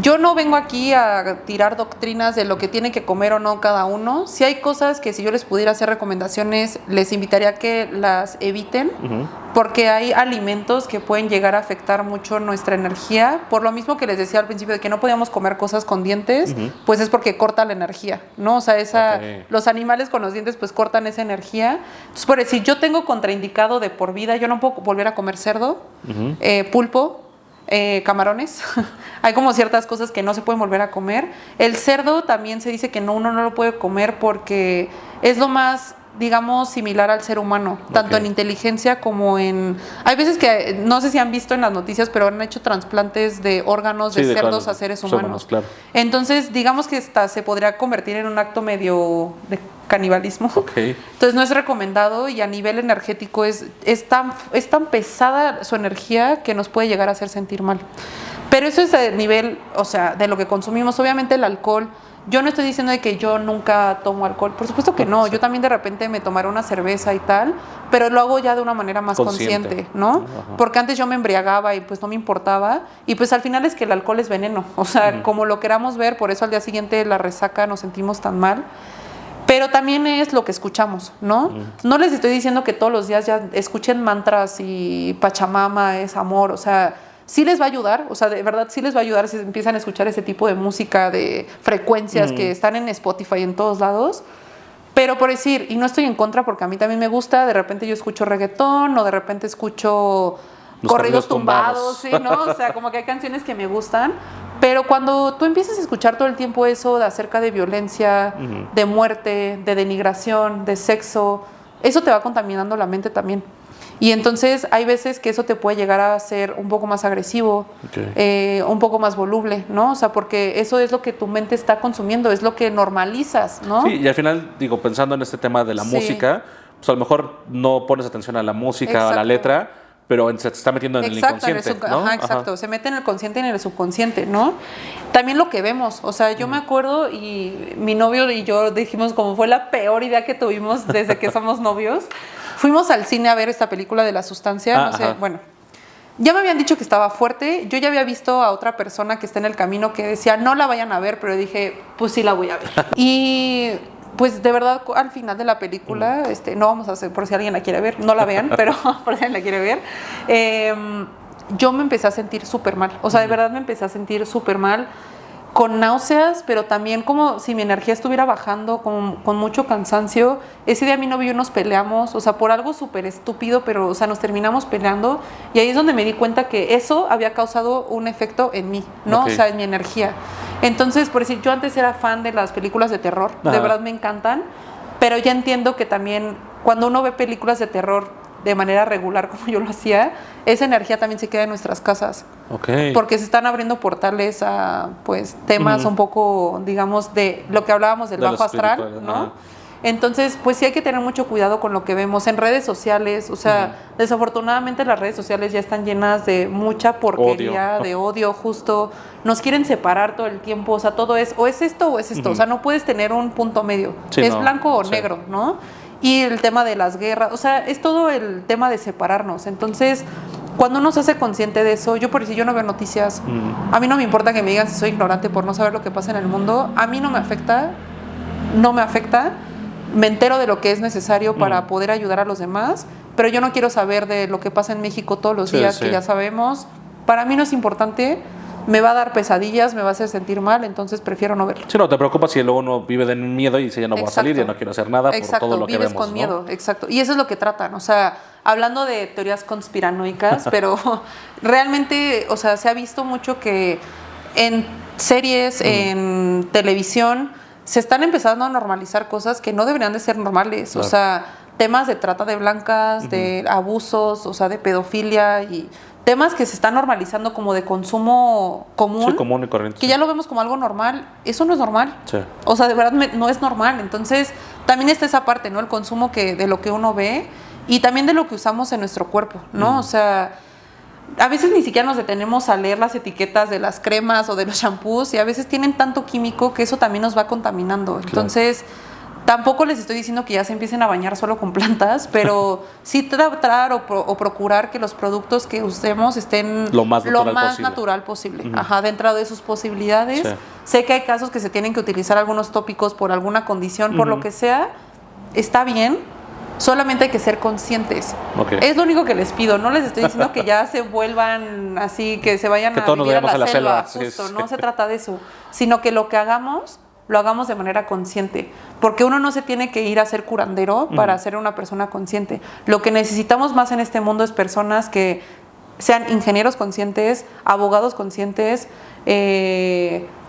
Yo no vengo aquí a tirar doctrinas de lo que tiene que comer o no cada uno. Si hay cosas que si yo les pudiera hacer recomendaciones, les invitaría a que las eviten, porque hay alimentos que pueden llegar a afectar mucho nuestra energía. Por lo mismo que les decía al principio de que no podíamos comer cosas con dientes, pues es porque corta la energía, ¿no? O sea, los animales con los dientes pues cortan esa energía. Entonces, por decir, yo tengo contraindicado de por vida, yo no puedo volver a comer cerdo, pulpo, camarones. Hay como ciertas cosas que no se pueden volver a comer. El cerdo también se dice que uno no lo puede comer porque es lo más, digamos, similar al ser humano, tanto en inteligencia como en... Hay veces que, no sé si han visto en las noticias, pero han hecho trasplantes de órganos de cerdos a seres humanos. Claro. Entonces, digamos que se podría convertir en un acto medio de canibalismo. Okay. Entonces no es recomendado y a nivel energético es tan pesada su energía que nos puede llegar a hacer sentir mal. Pero eso es a nivel, o sea, de lo que consumimos. Obviamente el alcohol, yo no estoy diciendo de que yo nunca tomo alcohol, por supuesto que no, yo también de repente me tomaré una cerveza y tal, pero lo hago ya de una manera más consciente, ¿no? Ajá. Porque antes yo me embriagaba y pues no me importaba y pues al final es que el alcohol es veneno, o sea, como lo queramos ver, por eso al día siguiente la resaca nos sentimos tan mal. Pero también es lo que escuchamos, ¿no? No les estoy diciendo que todos los días ya escuchen mantras y Pachamama es amor, o sea, sí les va a ayudar, o sea, de verdad sí les va a ayudar si empiezan a escuchar ese tipo de música, de frecuencias que están en Spotify en todos lados. Pero por decir, y no estoy en contra porque a mí también me gusta, de repente yo escucho reggaetón o de repente escucho corridos tumbados, ¿sí, no? O sea, como que hay canciones que me gustan. Pero cuando tú empiezas a escuchar todo el tiempo eso de acerca de violencia, de muerte, de denigración, de sexo, eso te va contaminando la mente también. Y entonces hay veces que eso te puede llegar a ser un poco más agresivo, un poco más voluble, ¿no? O sea, porque eso es lo que tu mente está consumiendo, es lo que normalizas, ¿no? Sí, y al final, digo, pensando en este tema de la música, pues a lo mejor no pones atención a la música, a la letra, pero se te está metiendo en el inconsciente, ¿no? Ajá, exacto. Se mete en el consciente y en el subconsciente, ¿no? También lo que vemos, o sea, yo me acuerdo y mi novio y yo dijimos como fue la peor idea que tuvimos desde que somos novios. Fuimos al cine a ver esta película de La Sustancia, no sé, bueno. Ya me habían dicho que estaba fuerte, yo ya había visto a otra persona que está en el camino que decía, no la vayan a ver, pero dije, pues sí la voy a ver. Y pues de verdad al final de la película, no vamos a hacer, por si alguien la quiere ver, no la vean, pero por si alguien la quiere ver, yo me empecé a sentir súper mal, o sea, de verdad me empecé a sentir súper mal, con náuseas, pero también como si mi energía estuviera bajando, con mucho cansancio. Ese día mi novio y yo nos peleamos, o sea, por algo súper estúpido, pero, o sea, nos terminamos peleando, y ahí es donde me di cuenta que eso había causado un efecto en mí, ¿no? O sea, en mi energía. Entonces, por decir, yo antes era fan de las películas de terror, de verdad me encantan, pero ya entiendo que también cuando uno ve películas de terror de manera regular como yo lo hacía, esa energía también se queda en nuestras casas. Porque se están abriendo portales a pues temas un poco, digamos, de lo que hablábamos del bajo astral, ¿no? Entonces, pues sí hay que tener mucho cuidado con lo que vemos en redes sociales, o sea, desafortunadamente las redes sociales ya están llenas de mucha porquería, de odio, justo, nos quieren separar todo el tiempo, o sea, todo es, o es esto o es esto, o sea, no puedes tener un punto medio, es blanco o negro, ¿no? Y el tema de las guerras, o sea, es todo el tema de separarnos. Entonces, cuando uno se hace consciente de eso, yo por decir, yo no veo noticias, a mí no me importa que me digan si soy ignorante por no saber lo que pasa en el mundo, a mí no me afecta, me entero de lo que es necesario para poder ayudar a los demás, pero yo no quiero saber de lo que pasa en México todos los días, que ya sabemos. Para mí no es importante, me va a dar pesadillas, me va a hacer sentir mal, entonces prefiero no verlo. Sí, no te preocupas si luego uno vive de miedo y dice ya no voy a salir, ya no quiero hacer nada por todo lo que vemos. Vives con miedo, exacto. Y eso es lo que tratan, o sea, hablando de teorías conspiranoicas, pero realmente, o sea, se ha visto mucho que en series, en televisión, se están empezando a normalizar cosas que no deberían de ser normales. Claro. O sea, temas de trata de blancas, de abusos, o sea, de pedofilia y temas que se están normalizando como de consumo común. Sí, común y corriente. Que ya lo vemos como algo normal. Eso no es normal. Sí. O sea, de verdad no es normal. Entonces, también está esa parte, ¿no? El consumo de lo que uno ve y también de lo que usamos en nuestro cuerpo, ¿no? O sea, a veces ni siquiera nos detenemos a leer las etiquetas de las cremas o de los shampoos y a veces tienen tanto químico que eso también nos va contaminando. Entonces, tampoco les estoy diciendo que ya se empiecen a bañar solo con plantas, pero sí tratar o procurar que los productos que usemos estén lo más natural posible. Ajá, dentro de sus posibilidades. Sí. Sé que hay casos que se tienen que utilizar algunos tópicos por alguna condición, por lo que sea. Está bien. Solamente hay que ser conscientes. Okay. Es lo único que les pido. No les estoy diciendo que ya se vuelvan así, que se vayan que a todos vivir a la selva. Sí, Justo, sí. no se trata de eso. Sino que lo que hagamos, lo hagamos de manera consciente. Porque uno no se tiene que ir a ser curandero para ser una persona consciente. Lo que necesitamos más en este mundo es personas que sean ingenieros conscientes, abogados conscientes,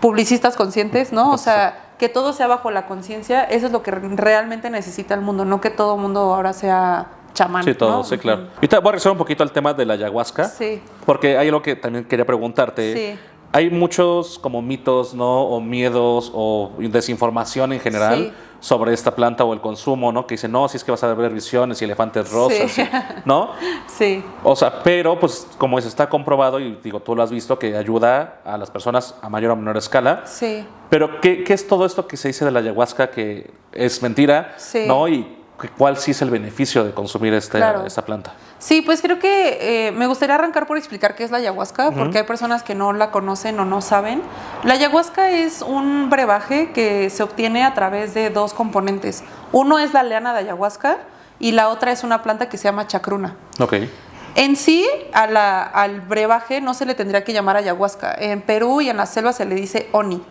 publicistas conscientes, ¿no? O sea, que todo sea bajo la conciencia. Eso es lo que realmente necesita el mundo, no que todo el mundo ahora sea chamán. Sí, todo, ¿no? sí, claro. Ahorita voy a regresar un poquito al tema de la ayahuasca. Sí. Porque hay algo que también quería preguntarte. Sí. Hay muchos como mitos, ¿no? O miedos o desinformación en general Sí. sobre esta planta o el consumo, ¿no? Que dicen, no, si es que vas a ver visiones y elefantes rosas, Sí. ¿no? Sí. O sea, pero pues como eso está comprobado y digo, tú lo has visto, que ayuda a las personas a mayor o menor escala. Sí. Pero ¿qué es todo esto que se dice de la ayahuasca que es mentira? Sí. ¿No? Y ¿cuál sí es el beneficio de consumir Claro. esta planta? Sí, pues creo que me gustaría arrancar por explicar qué es la ayahuasca, porque hay personas que no la conocen o no saben. La ayahuasca es un brebaje que se obtiene a través de dos componentes. Uno es la liana de ayahuasca y la otra es una planta que se llama chacruna. Ok. En sí, al brebaje no se le tendría que llamar ayahuasca. En Perú y en la selva se le dice oni.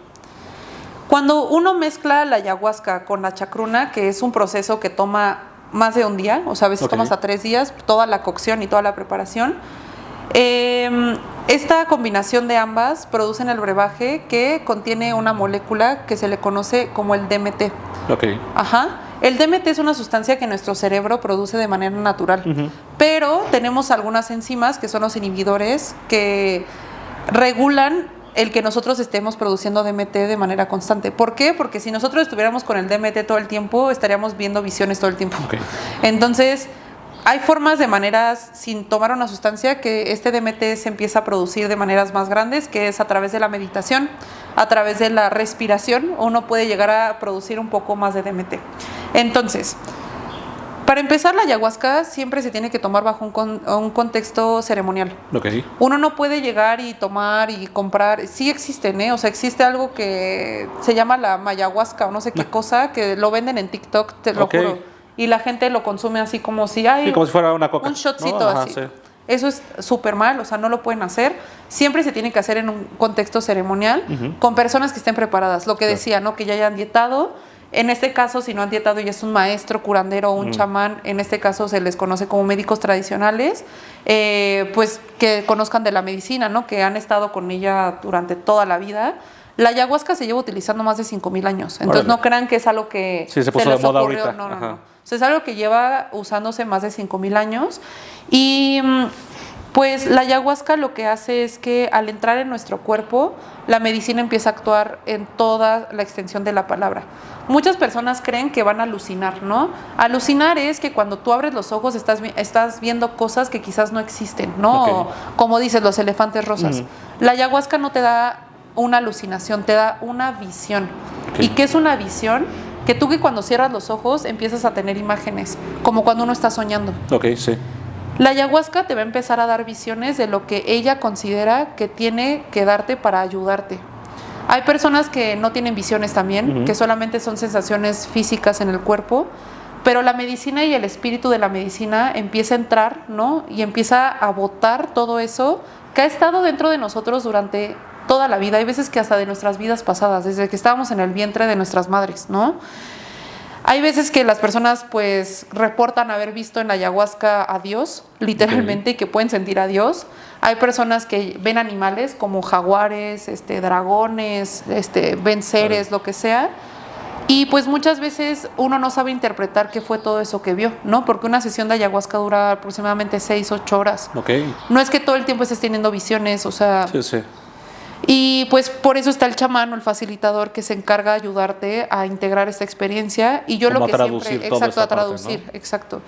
Cuando uno mezcla la ayahuasca con la chacruna, que es un proceso que toma más de un día, o sea, a veces toma hasta 3 días, toda la cocción y toda la preparación, esta combinación de ambas producen el brebaje que contiene una molécula que se le conoce como el DMT. Ok. Ajá. El DMT es una sustancia que nuestro cerebro produce de manera natural, pero tenemos algunas enzimas que son los inhibidores que regulan el que nosotros estemos produciendo DMT de manera constante. ¿Por qué? Porque si nosotros estuviéramos con el DMT todo el tiempo, estaríamos viendo visiones todo el tiempo. Okay. Entonces, hay formas de maneras, sin tomar una sustancia, que este DMT se empieza a producir de maneras más grandes, que es a través de la meditación, a través de la respiración, uno puede llegar a producir un poco más de DMT. Entonces, para empezar, la ayahuasca siempre se tiene que tomar bajo un contexto ceremonial. Okay. Uno no puede llegar y tomar y comprar. Sí existen, ¿eh? O sea, existe algo que se llama la mayahuasca o no sé qué cosa, que lo venden en TikTok, te lo juro. Y la gente lo consume así como si hay sí, como si fuera una coca, un shotcito, ¿no? Ajá, así. sí. Eso es súper mal, o sea, no lo pueden hacer. Siempre se tiene que hacer en un contexto ceremonial con personas que estén preparadas. Lo que decía, ¿no? Que ya hayan dietado. En este caso, si no han dietado y es un maestro, curandero o un chamán, en este caso se les conoce como médicos tradicionales, pues que conozcan de la medicina, ¿no? Que han estado con ella durante toda la vida. La ayahuasca se lleva utilizando más de 5,000 años. Entonces, no crean que es algo que sí, se puso les de moda ocurrió. ahorita. No. O sea, es algo que lleva usándose más de 5,000 años. Y pues la ayahuasca lo que hace es que al entrar en nuestro cuerpo, la medicina empieza a actuar en toda la extensión de la palabra. Muchas personas creen que van a alucinar, ¿no? Alucinar es que cuando tú abres los ojos estás viendo cosas que quizás no existen, ¿no? Okay. Como dices, los elefantes rosas. La ayahuasca no te da una alucinación, te da una visión. Okay. ¿Y qué es una visión? Que tú que cuando cierras los ojos empiezas a tener imágenes, como cuando uno está soñando. Ok, sí. La ayahuasca te va a empezar a dar visiones de lo que ella considera que tiene que darte para ayudarte. Hay personas que no tienen visiones también, que solamente son sensaciones físicas en el cuerpo, pero la medicina y el espíritu de la medicina empieza a entrar, ¿no? Y empieza a botar todo eso que ha estado dentro de nosotros durante toda la vida. Hay veces que hasta de nuestras vidas pasadas, desde que estábamos en el vientre de nuestras madres, ¿no? Hay veces que las personas pues reportan haber visto en la ayahuasca a Dios, literalmente, y que pueden sentir a Dios. Hay personas que ven animales como jaguares, dragones, ven seres, lo que sea. Y pues muchas veces uno no sabe interpretar qué fue todo eso que vio, ¿no? Porque una sesión de ayahuasca dura aproximadamente 6-8 horas. Okay. No es que todo el tiempo estés teniendo visiones, o sea... Sí. Y pues por eso está el chamán o el facilitador que se encarga de ayudarte a integrar esta experiencia. Y yo como lo que a traducir siempre... toda Exacto, esta a traducir, parte, ¿no? exacto.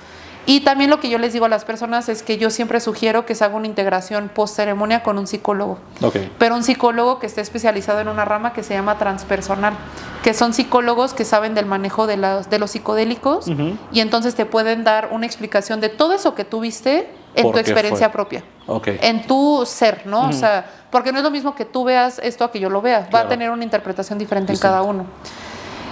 Y también lo que yo les digo a las personas es que yo siempre sugiero que se haga una integración post-ceremonia con un psicólogo. Okay. Pero un psicólogo que esté especializado en una rama que se llama transpersonal, que son psicólogos que saben del manejo de los psicodélicos y entonces te pueden dar una explicación de todo eso que tú viste en tu experiencia propia. Okay. En tu ser, ¿no? O sea, porque no es lo mismo que tú veas esto a que yo lo vea. Va a tener una interpretación diferente en cada uno.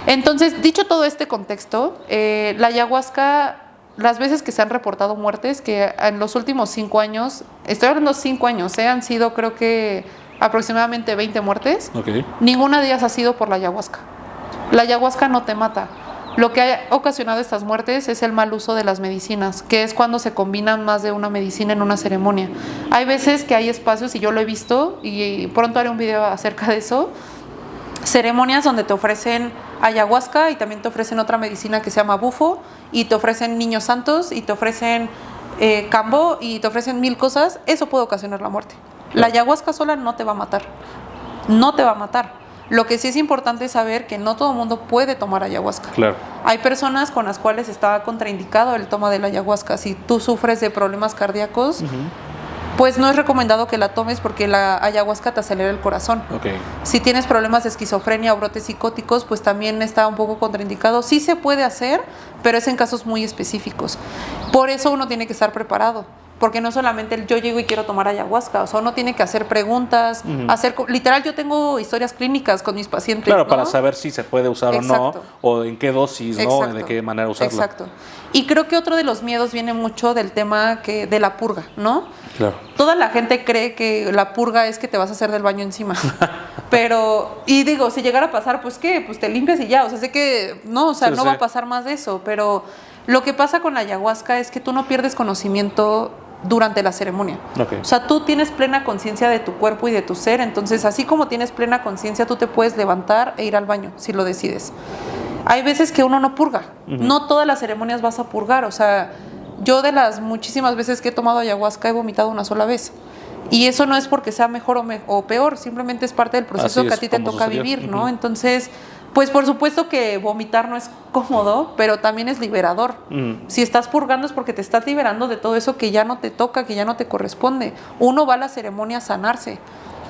Entonces, dicho todo este contexto, la ayahuasca... Las veces que se han reportado muertes, que en los últimos 5 años, estoy hablando 5 años, han sido creo que aproximadamente 20 muertes, ninguna de ellas ha sido por la ayahuasca. La ayahuasca no te mata. Lo que ha ocasionado estas muertes es el mal uso de las medicinas, que es cuando se combinan más de una medicina en una ceremonia. Hay veces que hay espacios, y yo lo he visto, y pronto haré un video acerca de eso, ceremonias donde te ofrecen ayahuasca y también te ofrecen otra medicina que se llama bufo, y te ofrecen niños santos y te ofrecen cambo y te ofrecen 1000 cosas. Eso puede ocasionar la muerte. La ayahuasca sola no te va a matar, no te va a matar. Lo que sí es importante es saber que no todo el mundo puede tomar ayahuasca. Claro. Hay personas con las cuales está contraindicado el toma de la ayahuasca. Si tú sufres de problemas cardíacos, pues no es recomendado que la tomes porque la ayahuasca te acelera el corazón. Si tienes problemas de esquizofrenia o brotes psicóticos, pues también está un poco contraindicado. Sí se puede hacer, pero es en casos muy específicos. Por eso uno tiene que estar preparado, porque no solamente yo llego y quiero tomar ayahuasca, o sea, uno tiene que hacer preguntas, literal, yo tengo historias clínicas con mis pacientes. Claro, ¿no? para saber si se puede usar o no, o en qué dosis, ¿no? De qué manera usarla. Exacto. Y creo que otro de los miedos viene mucho del tema de la purga, ¿no? Claro. Toda la gente cree que la purga es que te vas a hacer del baño encima. Pero, y digo, si llegara a pasar, pues ¿qué? Pues te limpias y ya. O sea, sé que no, o sea, no va a pasar más de eso. Pero lo que pasa con la ayahuasca es que tú no pierdes conocimiento durante la ceremonia. O sea, tú tienes plena conciencia de tu cuerpo y de tu ser. Entonces, así como tienes plena conciencia, tú te puedes levantar e ir al baño, si lo decides. Hay veces que uno no purga. No todas las ceremonias vas a purgar. O sea, yo de las muchísimas veces que he tomado ayahuasca he vomitado una sola vez. Y eso no es porque sea mejor o peor, simplemente es parte del proceso que a ti te toca vivir, ¿no? Entonces, pues por supuesto que vomitar no es cómodo, pero también es liberador. Si estás purgando es porque te estás liberando de todo eso que ya no te toca, que ya no te corresponde. Uno va a la ceremonia a sanarse.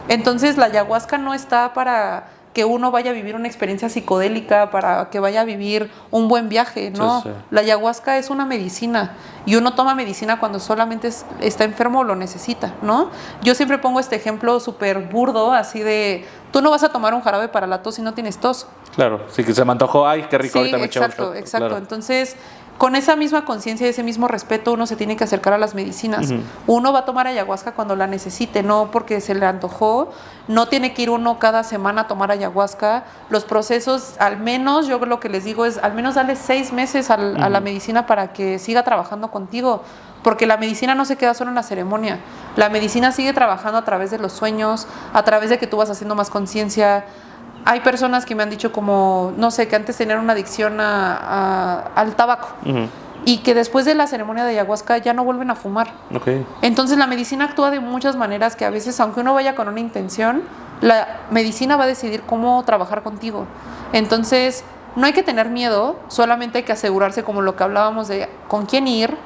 Entonces, la ayahuasca no está para que uno vaya a vivir una experiencia psicodélica, para que vaya a vivir un buen viaje, ¿no? La ayahuasca es una medicina y uno toma medicina cuando solamente está enfermo o lo necesita, ¿no? Yo siempre pongo este ejemplo súper burdo, así de, tú no vas a tomar un jarabe para la tos si no tienes tos. Claro, sí que se me antojó, ay, qué rico, ahorita me eché un shot. Exacto. Claro. Entonces, con esa misma conciencia y ese mismo respeto, uno se tiene que acercar a las medicinas. Uno va a tomar ayahuasca cuando la necesite, no porque se le antojó. No tiene que ir uno cada semana a tomar ayahuasca. Los procesos, al menos, yo lo que les digo es, al menos darle 6 meses a la medicina para que siga trabajando contigo. Porque la medicina no se queda solo en la ceremonia. La medicina sigue trabajando a través de los sueños, a través de que tú vas haciendo más conciencia. Hay personas que me han dicho como, no sé, que antes tenían una adicción al tabaco y que después de la ceremonia de ayahuasca ya no vuelven a fumar. Entonces la medicina actúa de muchas maneras que a veces, aunque uno vaya con una intención, la medicina va a decidir cómo trabajar contigo. Entonces no hay que tener miedo, solamente hay que asegurarse, como lo que hablábamos de con quién ir,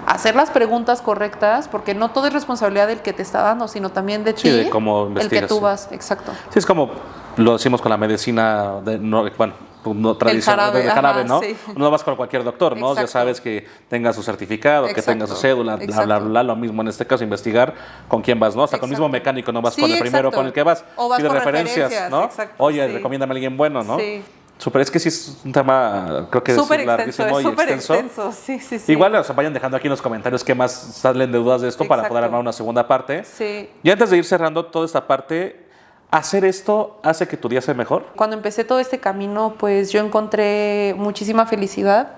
hacer las preguntas correctas, porque no todo es responsabilidad del que te está dando, sino también de ti, de cómo el que tú vas. Exacto. Sí, es como lo decimos con la medicina tradicional, del jarabe, ¿no? Sí. No vas con cualquier doctor, ¿no? Ya sabes que tenga su certificado, que tenga su cédula, bla, lo mismo en este caso, investigar con quién vas, ¿no? Hasta con el mismo mecánico, no vas con el primero con el que vas. O vas pide con referencias, ¿no? Oye, recomiéndame a alguien bueno, ¿no? Sí. Súper, es que sí es un tema, creo que súper es larguísimo y extenso. Sí. Igual, o sea, vayan dejando aquí en los comentarios qué más salen de dudas de esto para poder armar una segunda parte. Sí. Y antes de ir cerrando toda esta parte, ¿Hacer esto hace que tu día sea mejor? Cuando empecé todo este camino, pues yo encontré muchísima felicidad.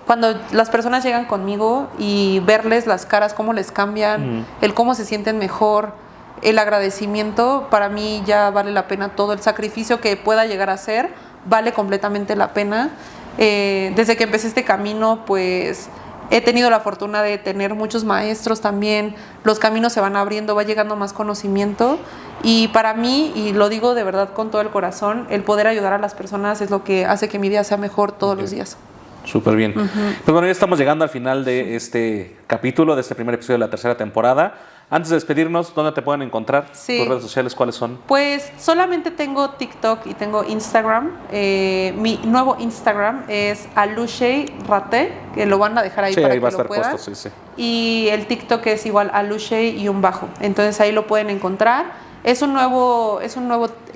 Cuando las personas llegan conmigo y verles las caras, cómo les cambian, el cómo se sienten mejor, el agradecimiento, para mí ya vale la pena todo. El sacrificio que pueda llegar a ser, vale completamente la pena. Desde que empecé este camino, pues he tenido la fortuna de tener muchos maestros también, los caminos se van abriendo, va llegando más conocimiento y para mí, y lo digo de verdad con todo el corazón, el poder ayudar a las personas es lo que hace que mi día sea mejor todos los días. Súper bien. Pues bueno, ya estamos llegando al final de este capítulo, de este primer episodio de la tercera temporada. Antes de despedirnos, ¿dónde te pueden encontrar? Sí. ¿Tus redes sociales cuáles son? Pues solamente tengo TikTok y tengo Instagram. Mi nuevo Instagram es Alushey Rate, que lo van a dejar ahí para ahí que va a lo estar puedan. puesto, sí. Y el TikTok es igual Alushey y un bajo. Entonces ahí lo pueden encontrar. Es un nuevo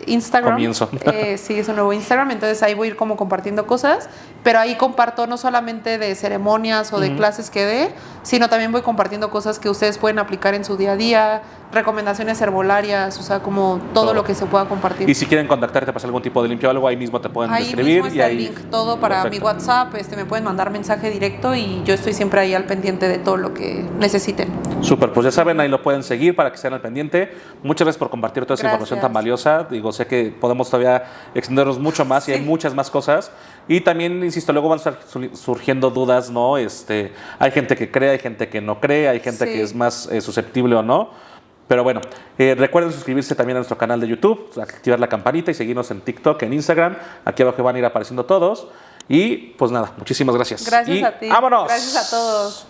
Instagram. Comienzo. Sí, es un nuevo Instagram. Entonces ahí voy a ir como compartiendo cosas. Pero ahí comparto no solamente de ceremonias o de clases que dé, sino también voy compartiendo cosas que ustedes pueden aplicar en su día a día, recomendaciones herbolarias, o sea, como todo lo que se pueda compartir. Y si quieren contactarte para hacer algún tipo de limpio o algo, ahí mismo te pueden Ahí escribir. mismo está el link, todo para Perfecto. mi WhatsApp, me pueden mandar mensaje directo y yo estoy siempre ahí al pendiente de todo lo que necesiten. Súper, pues ya saben, ahí lo pueden seguir para que estén al pendiente. Muchas gracias por compartir toda esa información tan valiosa. Digo, sé que podemos todavía extendernos mucho más y hay muchas más cosas. Y también, insisto, luego van a estar surgiendo dudas, ¿no? Hay gente que cree, hay gente que no cree, hay gente que es más susceptible o no. Pero bueno, recuerden suscribirse también a nuestro canal de YouTube, activar la campanita y seguirnos en TikTok, en Instagram. Aquí abajo van a ir apareciendo todos. Y pues nada, muchísimas gracias. Gracias y a ti. ¡vámonos! Gracias a todos.